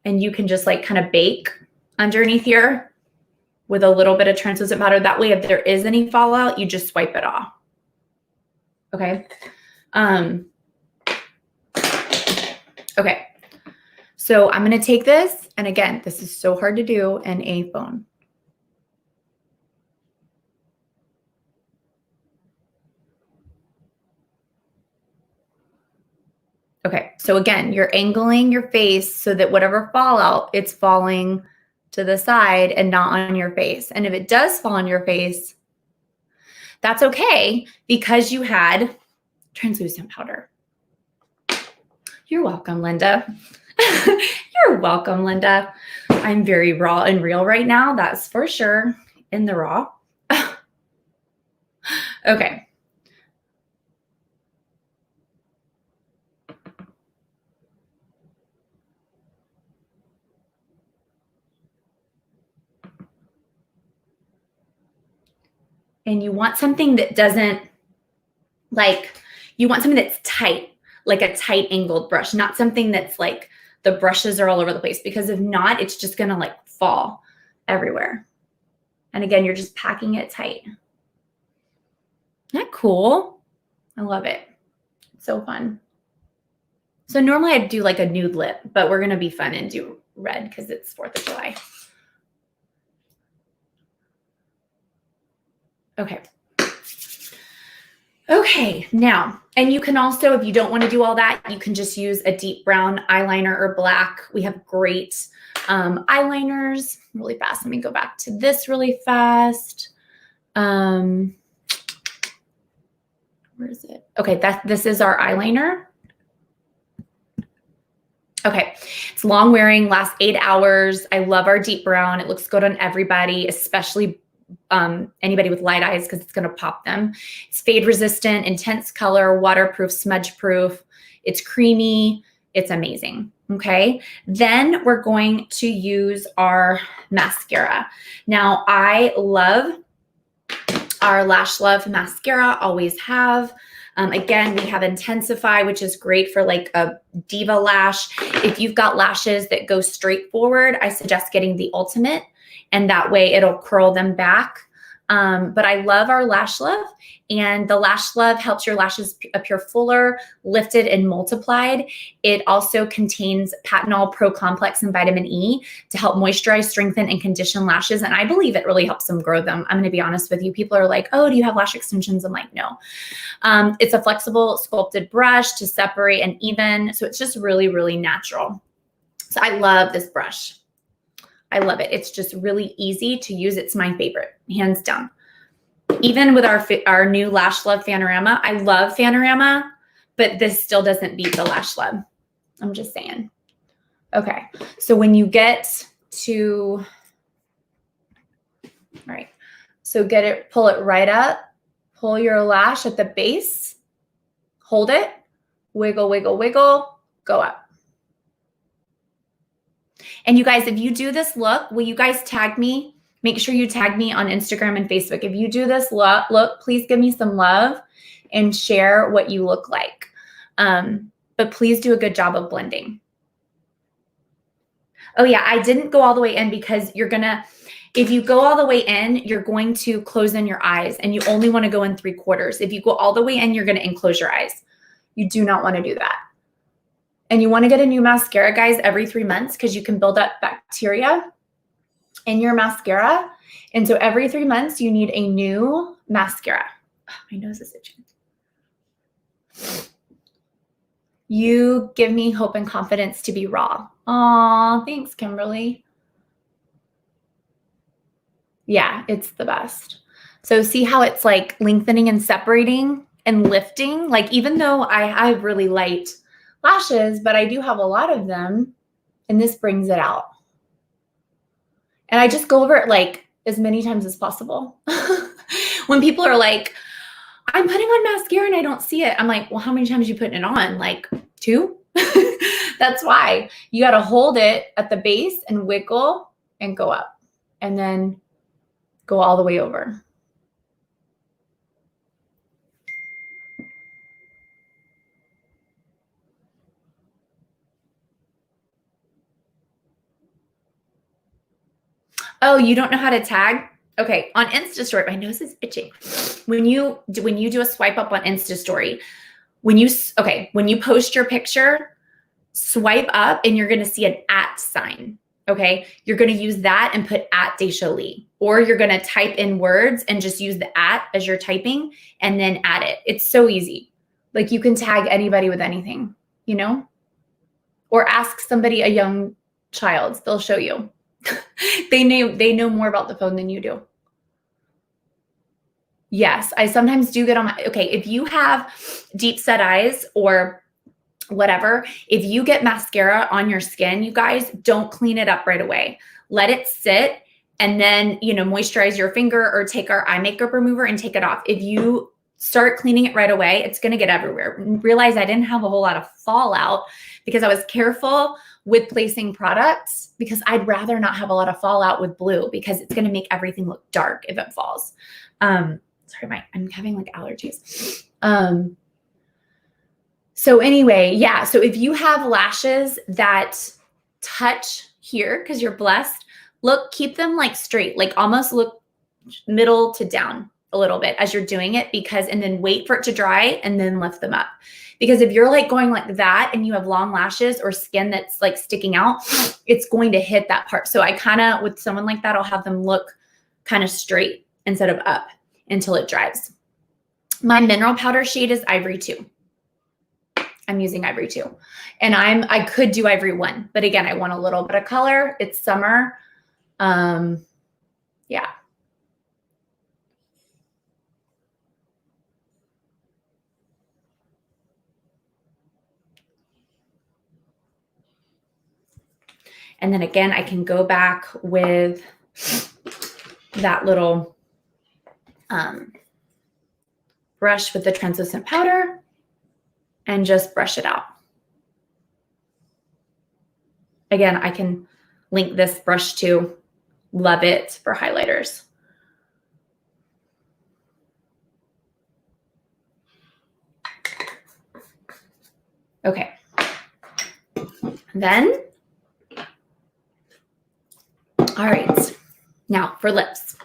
And you can just like kind of bake underneath here with a little bit of translucent powder. That way, if there is any fallout, you just swipe it off. Okay. Okay. So I'm going to take this. And again, this is so hard to do in a phone. Okay, so again, you're angling your face so that whatever fallout, it's falling to the side and not on your face. And if it does fall on your face, that's okay because you had translucent powder. You're welcome, Linda. You're welcome, Linda. I'm very raw and real right now. That's for sure. In the raw. Okay. And you want something that doesn't you want something that's tight. like a tight angled brush, not something that's like the brushes are all over the place, because if not, it's just going to like fall everywhere. And again, you're just packing it tight. Isn't that cool? I love it. It's so fun. So normally I'd do like a nude lip, but we're going to be fun and do red because it's 4th of July. Okay. Okay, now, and you can also, if you don't want to do all that, you can just use a deep brown eyeliner or black. We have great eyeliners. Really fast. Let me go back to this really fast. Where is it? Okay, this is our eyeliner. Okay, it's long wearing, lasts 8 hours. I love our deep brown. It looks good on everybody, especially anybody with light eyes, because it's going to pop them. It's fade resistant, intense color, waterproof, smudge proof. It's creamy. It's amazing. Okay. Then we're going to use our mascara. Now I love our Lash Love mascara, always have. Again, we have Intensify, which is great for like a diva lash. If you've got lashes that go straight forward, I suggest getting the Ultimate, and that way it'll curl them back. But I love our Lash Love, and the Lash Love helps your lashes appear fuller, lifted, and multiplied. It also contains Patanol Pro Complex and vitamin E to help moisturize, strengthen, and condition lashes. And I believe it really helps them grow them. I'm going to be honest with you. People are like, oh, do you have lash extensions? I'm like, no. It's a flexible sculpted brush to separate and even. So it's just really, really natural. So I love this brush. I love it. It's just really easy to use. It's my favorite, hands down. Even with our new Lash Love Fanorama, I love Fanorama, but this still doesn't beat the Lash Love. I'm just saying. Okay, so when you get to, all right, so pull it right up, pull your lash at the base, hold it, wiggle, wiggle, wiggle, go up. And you guys, if you do this look, will you guys tag me? Make sure you tag me on Instagram and Facebook. If you do this look, please give me some love and share what you look like. But please do a good job of blending. Oh yeah, I didn't go all the way in because if you go all the way in, you're going to close in your eyes, and you only want to go in 3/4. If you go all the way in, you're going to enclose your eyes. You do not want to do that. And you want to get a new mascara, guys, every 3 months, because you can build up bacteria in your mascara. And so every 3 months, you need a new mascara. Oh, my nose is itching. You give me hope and confidence to be raw. Aw, thanks, Kimberly. Yeah, it's the best. So see how it's like lengthening and separating and lifting? Like, even though I have really light lashes, but I do have a lot of them, and this brings it out. And I just go over it like as many times as possible. When people are like, I'm putting on mascara and I don't see it, I'm like, well, how many times are you putting it on? Like 2? That's why you got to hold it at the base and wiggle and go up, and then go all the way over. Oh, you don't know how to tag? Okay, on Insta Story, my nose is itching. When you do a swipe up on Insta Story, when you post your picture, swipe up and you're going to see an @ sign. Okay, you're going to use that and put @Dacia Lee, or you're going to type in words and just use the @ as you're typing and then add it. It's so easy. Like, you can tag anybody with anything, you know, or ask somebody, a young child, they'll show you. They know more about the phone than you do. Yes, I sometimes do get on my, okay, if you have deep set eyes or whatever, if you get mascara on your skin, you guys, don't clean it up right away. Let it sit, and then, moisturize your finger or take our eye makeup remover and take it off. If you start cleaning it right away, it's going to get everywhere. Realize I didn't have a whole lot of fallout because I was careful with placing products, because I'd rather not have a lot of fallout with blue, because it's going to make everything look dark if it falls. Sorry, I'm having like allergies. So anyway, yeah. So if you have lashes that touch here, because you're blessed, look, keep them like straight, like almost look middle to down a little bit as you're doing it, because, and then wait for it to dry and then lift them up. Because if you're like going like that and you have long lashes or skin that's like sticking out, it's going to hit that part. So I kind of, with someone like that, I'll have them look kind of straight instead of up until it dries. My mineral powder shade is Ivory 2. I'm using Ivory 2. And I could do Ivory 1, but again, I want a little bit of color. It's summer. Yeah. And then again, I can go back with that little brush with the translucent powder and just brush it out. Again, I can link this brush too. Love it for highlighters. Okay. Then, all right. Now for lips.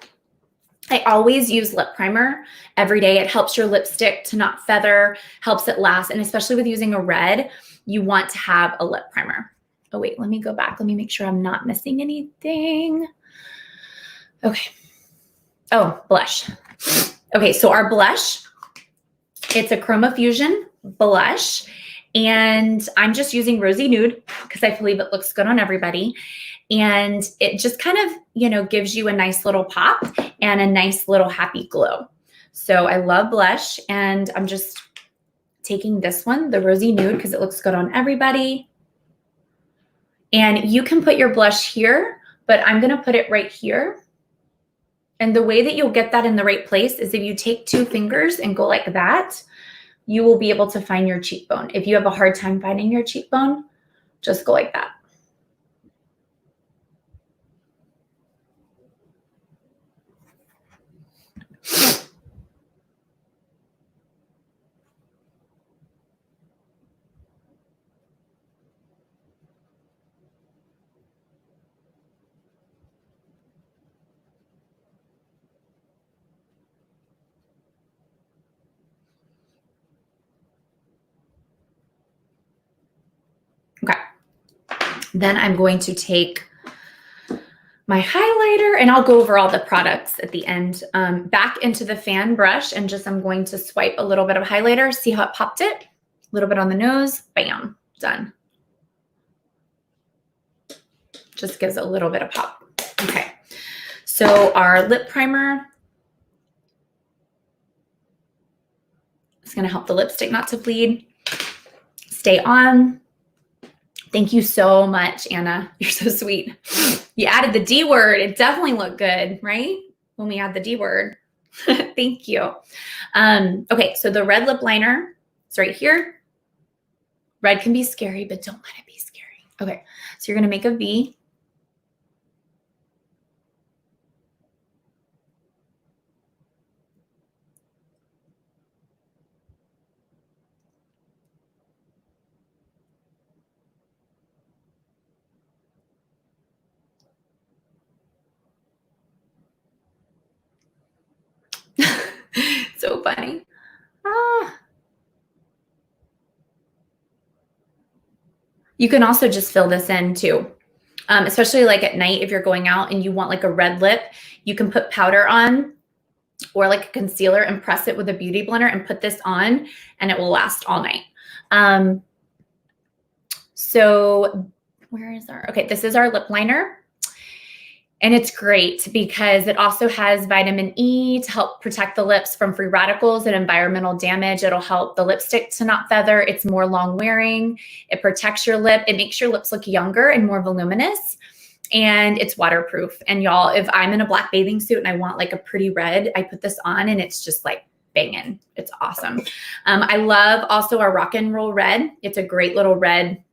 I always use lip primer every day. It helps your lipstick to not feather, helps it last. And especially with using a red, you want to have a lip primer. Oh, wait, let me go back. Let me make sure I'm not missing anything. Okay. Oh, blush. Okay, so our blush, it's a Chroma Fusion blush. And I'm just using Rosy Nude because I believe it looks good on everybody. And it just kind of, you know, gives you a nice little pop and a nice little happy glow. So I love blush, and I'm just taking this one, the Rosy Nude, because it looks good on everybody. And you can put your blush here, but I'm going to put it right here. And the way that you'll get that in the right place is if you take 2 fingers and go like that, you will be able to find your cheekbone. If you have a hard time finding your cheekbone, just go like that. Okay. Then I'm going to take my highlighter, and I'll go over all the products at the end, back into the fan brush, and just I'm going to swipe a little bit of highlighter, see how it popped it, a little bit on the nose, bam, done. Just gives a little bit of pop. Okay, so our lip primer is going to help the lipstick not to bleed. Stay on. Thank you so much, Anna. You're so sweet. You added the D word. It definitely looked good, right? When we add the D word. Thank you. Okay, so the red lip liner is right here. Red can be scary, but don't let it be scary. Okay, so you're going to make a V. So funny. You can also just fill this in too, especially like at night if you're going out and you want like a red lip, you can put powder on or like a concealer and press it with a beauty blender and put this on, and it will last all night. So where is our, okay, this is our lip liner. And it's great because it also has vitamin E to help protect the lips from free radicals and environmental damage. It'll help the lipstick to not feather. It's more long wearing. It protects your lip. It makes your lips look younger and more voluminous. And it's waterproof. And y'all, if I'm in a black bathing suit and I want like a pretty red, I put this on and it's just like banging. It's awesome. I love also our Rock and Roll Red. It's a great little red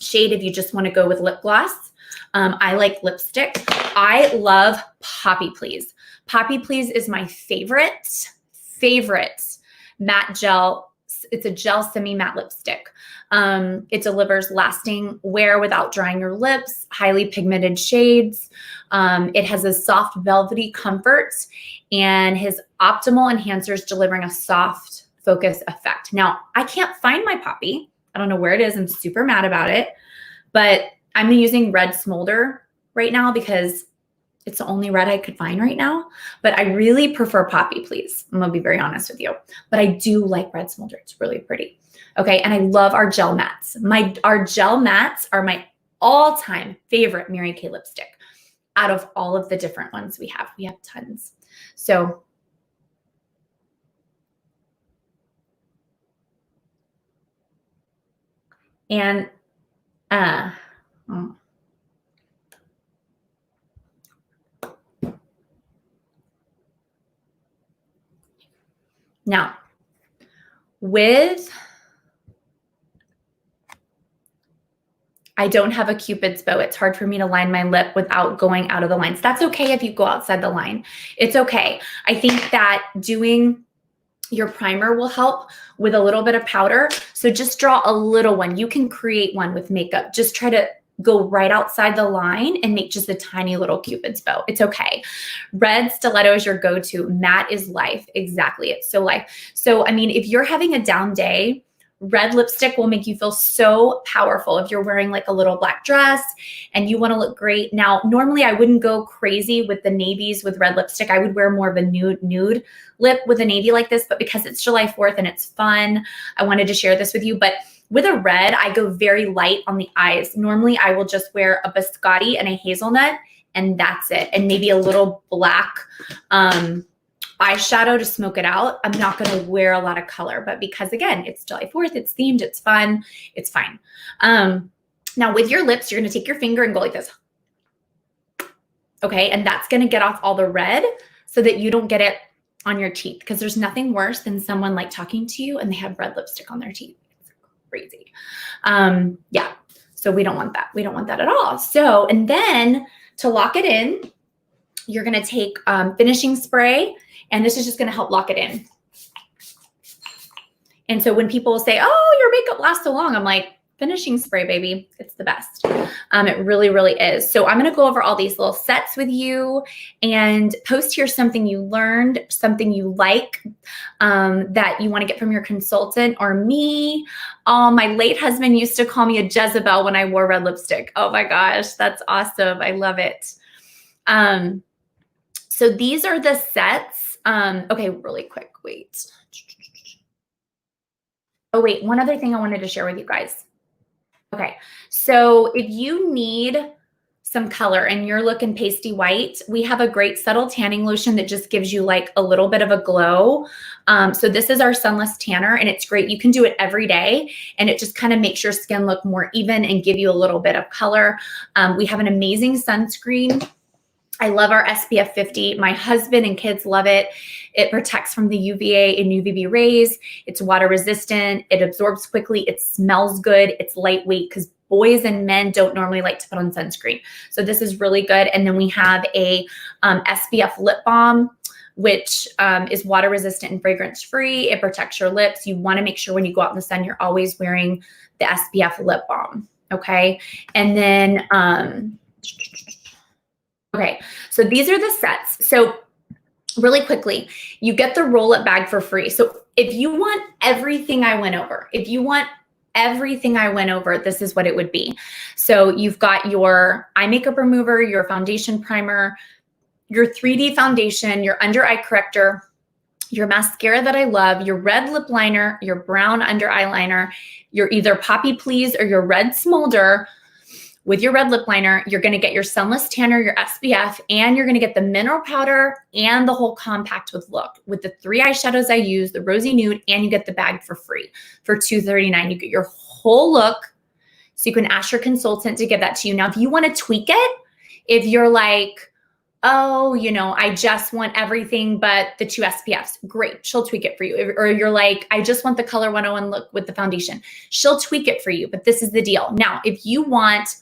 shade if you just want to go with lip gloss. I like lipstick. I love Poppy Please. Poppy Please is my favorite matte gel It's a gel semi-matte lipstick. It delivers lasting wear without drying your lips, highly pigmented shades. It has a soft velvety comfort and has optimal enhancers delivering a soft focus effect. Now, I can't find my Poppy. I don't know where it is. I'm super mad about it, but I'm using Red Smolder right now because it's the only red I could find right now, but I really prefer Poppy, please. I'm gonna be very honest with you, but I do like Red Smolder. It's really pretty. Okay, and I love our gel mattes. Our gel mattes are my all-time favorite Mary Kay lipstick out of all of the different ones we have. We have tons. So and now I don't have a Cupid's bow. It's hard for me to line my lip without going out of the lines. That's okay if you go outside the line. It's okay. I think that doing your primer will help with a little bit of powder. So just draw a little one. You can create one with makeup. Just try to go right outside the line and make just a tiny little Cupid's bow. It's okay. Red stiletto is your go-to. Matte is life. Exactly. It's so life. So, I mean, if you're having a down day, red lipstick will make you feel so powerful if you're wearing like a little black dress and you want to look great. Now, normally I wouldn't go crazy with the navies with red lipstick. I would wear more of a nude lip with a navy like this, but because it's July 4th and it's fun, I wanted to share this with you. But with a red, I go very light on the eyes. Normally I will just wear a biscotti and a hazelnut and that's it. And maybe a little black, eyeshadow to smoke it out. I'm not going to wear a lot of color, but because again, it's July 4th, it's themed, it's fun, it's fine. Now with your lips, you're going to take your finger and go like this. Okay. And that's going to get off all the red so that you don't get it on your teeth, because there's nothing worse than someone like talking to you and they have red lipstick on their teeth. It's crazy. Yeah. So we don't want that. We don't want that at all. So, and then to lock it in, you're going to take finishing spray. And this is just going to help lock it in. And so when people say, oh, your makeup lasts so long, I'm like, finishing spray, baby. It's the best. It really, really is. So I'm going to go over all these little sets with you and post here something you learned, something you like that you want to get from your consultant or me. My late husband used to call me a Jezebel when I wore red lipstick. Oh my gosh, that's awesome. I love it. So these are the sets. Okay, really quick, wait. Oh, wait, one other thing I wanted to share with you guys. Okay, so if you need some color and you're looking pasty white, we have a great subtle tanning lotion that just gives you like a little bit of a glow. So this is our Sunless Tanner and it's great. You can do it every day and it just kind of makes your skin look more even and give you a little bit of color. We have an amazing sunscreen. I love our SPF 50. My husband and kids love it. It protects from the UVA and UVB rays. It's water resistant. It absorbs quickly. It smells good. It's lightweight because boys and men don't normally like to put on sunscreen. So this is really good. And then we have a SPF lip balm, which is water resistant and fragrance free. It protects your lips. You want to make sure when you go out in the sun, you're always wearing the SPF lip balm. Okay. And then, okay, so these are the sets. So really quickly, you get the roll-up bag for free. So if you want everything I went over, this is what it would be. So you've got your eye makeup remover, your foundation primer, your 3D foundation, your under eye corrector, your mascara that I love, your red lip liner, your brown under eyeliner, your either Poppy Please or your red Smolder. With your red lip liner, you're going to get your Sunless Tanner, your SPF, and you're going to get the mineral powder and the whole compact with look. With the 3 eyeshadows I use, the rosy nude, and you get the bag for free for $239. You get your whole look, so you can ask your consultant to give that to you. Now, if you want to tweak it, if you're like, oh, you know, I just want everything but the 2 SPFs, great, she'll tweak it for you. Or you're like, I just want the Color 101 look with the foundation, she'll tweak it for you. But this is the deal. Now, if you want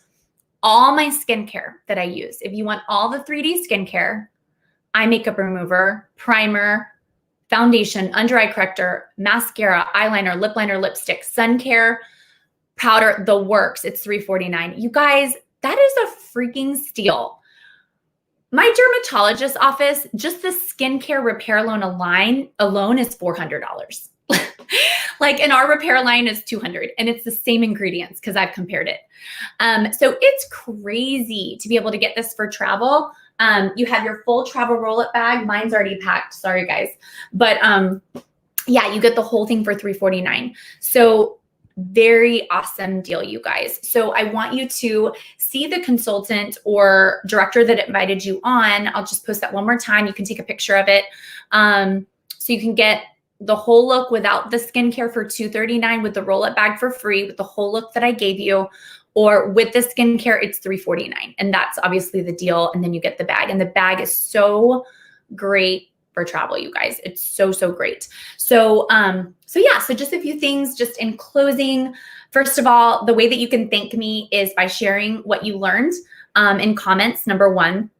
all my skincare that I use, if you want all the 3D skincare, eye makeup remover, primer, foundation, under eye corrector, mascara, eyeliner, lip liner, lipstick, sun care, powder, the works. It's $349. You guys, that is a freaking steal. My dermatologist office, just the skincare repair alone is $400. Like, and our repair line is $200, and it's the same ingredients because I've compared it. So it's crazy to be able to get this for travel. You have your full travel roll-up bag. Mine's already packed. Sorry, guys. But yeah, you get the whole thing for $349. So very awesome deal, you guys. So I want you to see the consultant or director that invited you on. I'll just post that one more time. You can take a picture of it. So you can get the whole look without the skincare for $239, with the roll-up bag for free, with the whole look that I gave you, or with the skincare, it's $349. And that's obviously the deal. And then you get the bag, and the bag is so great for travel, you guys. It's so, so great. So, so just a few things just in closing. First of all, the way that you can thank me is by sharing what you learned in comments, number one.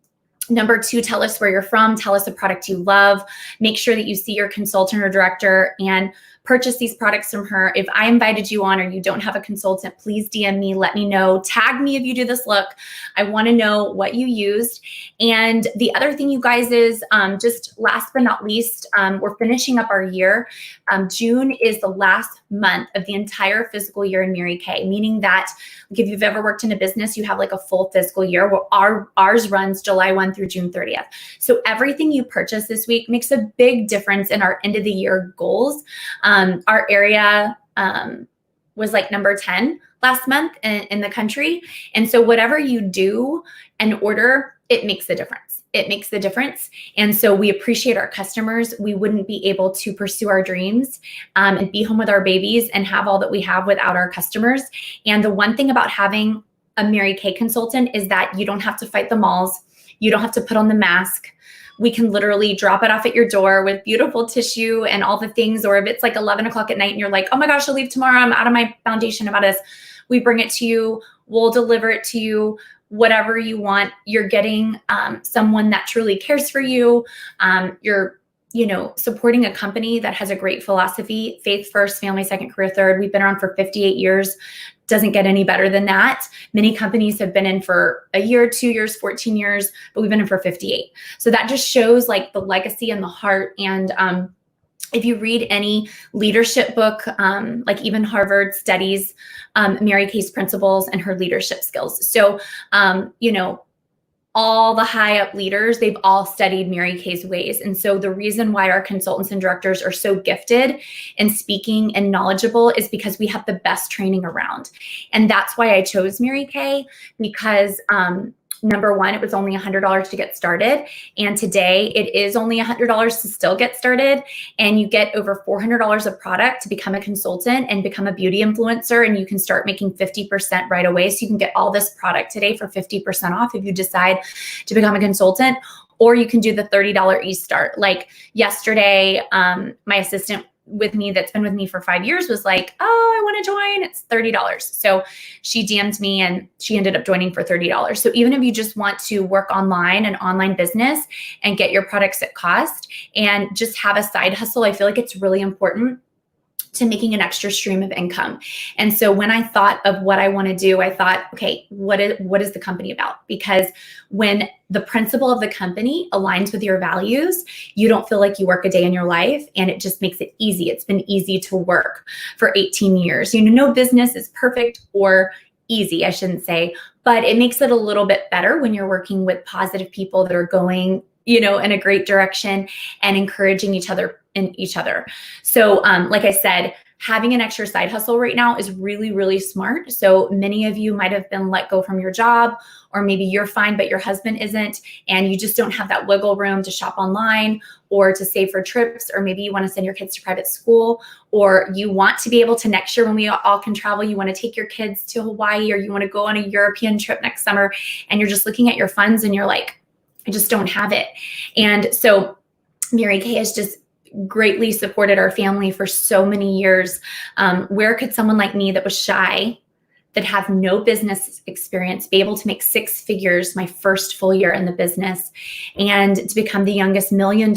Number two, tell us where you're from. Tell us a product you love. Make sure that you see your consultant or director and purchase these products from her. If I invited you on or you don't have a consultant, please DM me. Let me know. Tag me if you do this look. I want to know what you used. And the other thing, you guys, is just last but not least, we're finishing up our year. June is the last month of the entire fiscal year in Mary Kay, meaning that if you've ever worked in a business, you have like a full fiscal year. Well, ours runs July 1 through June 30th. So everything you purchase this week makes a big difference in our end of the year goals. Our area was like number 10 last month in the country. And so whatever you do and order, it makes a difference. It makes the difference. And so we appreciate our customers. We wouldn't be able to pursue our dreams and be home with our babies and have all that we have without our customers. And the one thing about having a Mary Kay consultant is that you don't have to fight the malls. You don't have to put on the mask. We can literally drop it off at your door with beautiful tissue and all the things. Or if it's like 11 o'clock at night and you're like, oh my gosh, I'll leave tomorrow, I'm out of my foundation, I'm out of this. We bring it to you. We'll deliver it to you. Whatever you want, you're getting someone that truly cares for you. You're, supporting a company that has a great philosophy: faith first, family second, career third. We've been around for 58 years. Doesn't get any better than that. Many companies have been in for a year, 2 years, 14 years, but we've been in for 58. So that just shows like the legacy and the heart. And if you read any leadership book, like even Harvard studies Mary Kay's principles and her leadership skills. So, all the high up leaders, they've all studied Mary Kay's ways. And so the reason why our consultants and directors are so gifted in speaking and knowledgeable is because we have the best training around. And that's why I chose Mary Kay, because number one, it was only $100 to get started. And today it is only $100 to still get started. And you get over $400 of product to become a consultant and become a beauty influencer. And you can start making 50% right away. So you can get all this product today for 50% off if you decide to become a consultant. Or you can do the $30 e-start. Like yesterday, my assistant with me that's been with me for 5 years was like, oh, I want to join. It's $30. So she DM'd me and she ended up joining for $30. So even if you just want to work online, an online business, and get your products at cost and just have a side hustle, I feel like it's really important to making an extra stream of income. And so when I thought of what I want to do, I thought, okay, what is the company about? Because when the principle of the company aligns with your values, you don't feel like you work a day in your life, and it just makes it easy. It's been easy to work for 18 years. No business is perfect or easy, I shouldn't say, but it makes it a little bit better when you're working with positive people that are going, in a great direction and encouraging each other. So like I said, having an extra side hustle right now is really, really smart. So many of you might have been let go from your job, or maybe you're fine, but your husband isn't, and you just don't have that wiggle room to shop online or to save for trips, or maybe you want to send your kids to private school, or you want to be able to next year when we all can travel, you want to take your kids to Hawaii, or you want to go on a European trip next summer, and you're just looking at your funds and you're like, I just don't have it. And so Mary Kay has just greatly supported our family for so many years. Where could someone like me that was shy that have no business experience be able to make 6 figures my first full year in the business, and to become the youngest $1 million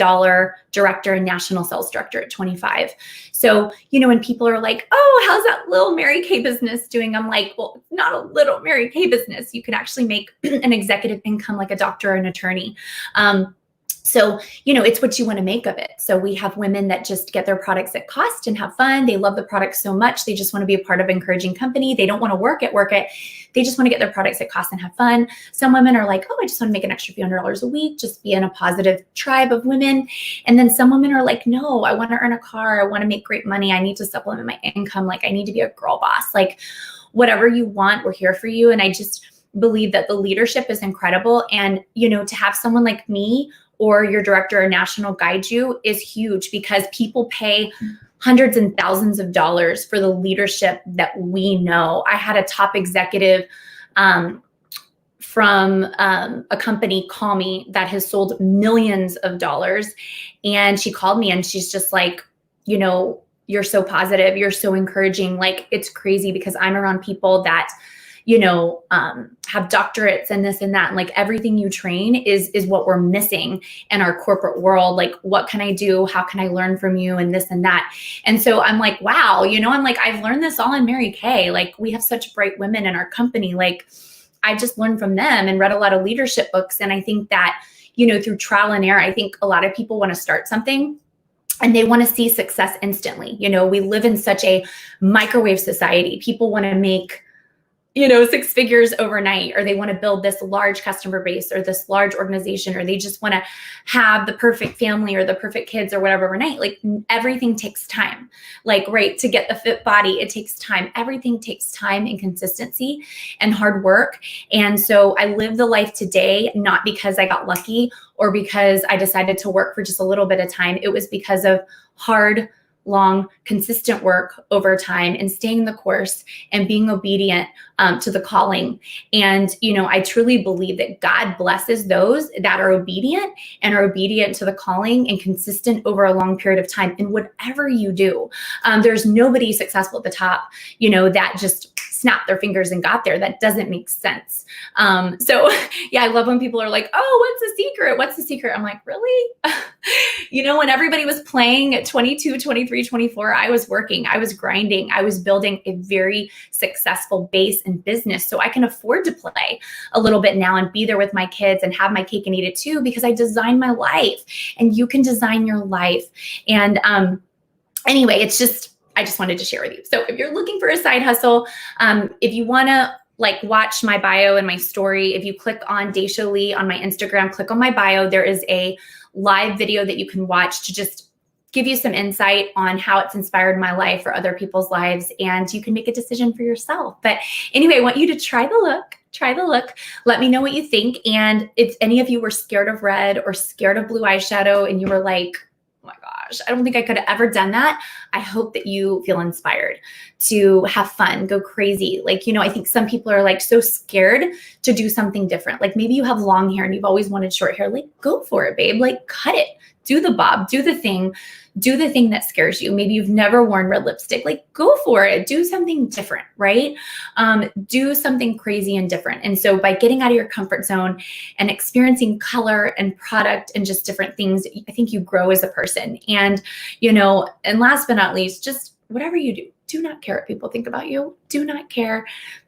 director and national sales director at 25. So, when people are like, oh, how's that little Mary Kay business doing? I'm like, well, it's not a little Mary Kay business. You can actually make an executive income like a doctor or an attorney. So, it's what you want to make of it. So we have women that just get their products at cost and have fun. They love the products so much. They just want to be a part of an encouraging company. They don't want to work it. They just want to get their products at cost and have fun. Some women are like, oh, I just want to make an extra few $100 a week, just be in a positive tribe of women. And then some women are like, no, I want to earn a car. I want to make great money. I need to supplement my income. Like, I need to be a girl boss. Like, whatever you want, we're here for you. And I just believe that the leadership is incredible. And, to have someone like me or your director or national guide you is huge, because people pay hundreds and thousands of dollars for the leadership that we know. I had a top executive from a company call me that has sold millions of dollars. And she called me and she's just like, you're so positive. You're so encouraging. Like, it's crazy because I'm around people that have doctorates and this and that. And like, everything you train is what we're missing in our corporate world. Like, what can I do? How can I learn from you? And this and that. And so I'm like, wow, I'm like, I've learned this all in Mary Kay. Like, we have such bright women in our company. Like, I just learned from them and read a lot of leadership books. And I think that, through trial and error, I think a lot of people want to start something and they want to see success instantly. We live in such a microwave society. People want to make 6 figures overnight, or they want to build this large customer base or this large organization, or they just want to have the perfect family or the perfect kids or whatever overnight. Like, everything takes time. Like, right, to get the fit body, it takes time. Everything takes time and consistency and hard work. And so I live the life today, not because I got lucky or because I decided to work for just a little bit of time. It was because of hard, long, consistent work over time and staying the course and being obedient to the calling. And, I truly believe that God blesses those that are obedient to the calling and consistent over a long period of time in whatever you do. There's nobody successful at the top, that just snapped their fingers and got there. That doesn't make sense. So yeah, I love when people are like, oh, what's the secret? What's the secret? I'm like, really? When everybody was playing at 22, 23, 24, I was working, I was grinding, I was building a very successful base in business. So I can afford to play a little bit now and be there with my kids and have my cake and eat it too, because I designed my life, and you can design your life. And anyway, I just wanted to share with you. So if you're looking for a side hustle, if you want to watch my bio and my story, if you click on Dacia Lee on my Instagram, click on my bio, there is a live video that you can watch to just give you some insight on how it's inspired my life or other people's lives, and you can make a decision for yourself. But anyway, I want you to try the look. Let me know what you think. And if any of you were scared of red or scared of blue eyeshadow and you were like, oh my gosh, I don't think I could have ever done that, I hope that you feel inspired to have fun, go crazy. I think some people are so scared to do something different. Like, maybe you have long hair and you've always wanted short hair. Go for it, babe. Cut it. Do the bob, do the thing that scares you. Maybe you've never worn red lipstick. Go for it. Do something different, right? Do something crazy and different. And so by getting out of your comfort zone and experiencing color and product and just different things, I think you grow as a person. And, and last but not least, just whatever you do not care what people think about you. Do not care.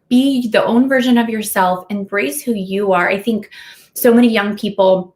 Be the own version of yourself. Embrace who you are. I think so many young people,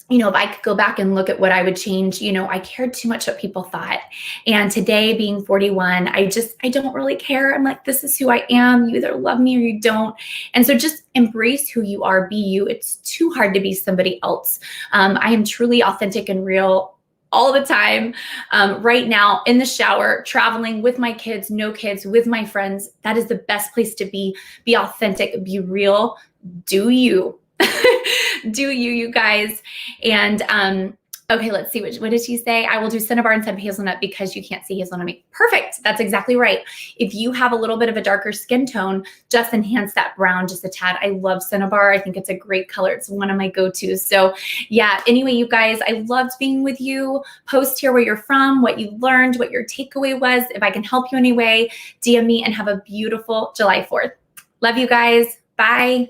if I could go back and look at what I would change, I cared too much what people thought. And today, being 41, I don't really care. I'm like, this is who I am. You either love me or you don't. And so just embrace who you are, be you. It's too hard to be somebody else. I am truly authentic and real all the time. Right now, in the shower, traveling with my kids, no kids, with my friends. That is the best place to be. Be authentic, be real, do you. Do you guys. And okay, let's see, what did she say? I will do cinnabar instead of hazelnut because you can't see hazelnut on me. Perfect. That's exactly right. If you have a little bit of a darker skin tone, just enhance that brown just a tad. I love cinnabar. I think it's a great color. It's one of my go-tos. So yeah, anyway, you guys, I loved being with you. Post here where you're from, what you learned, what your takeaway was. If I can help you anyway, DM me, and have a beautiful July 4th. Love you guys. Bye.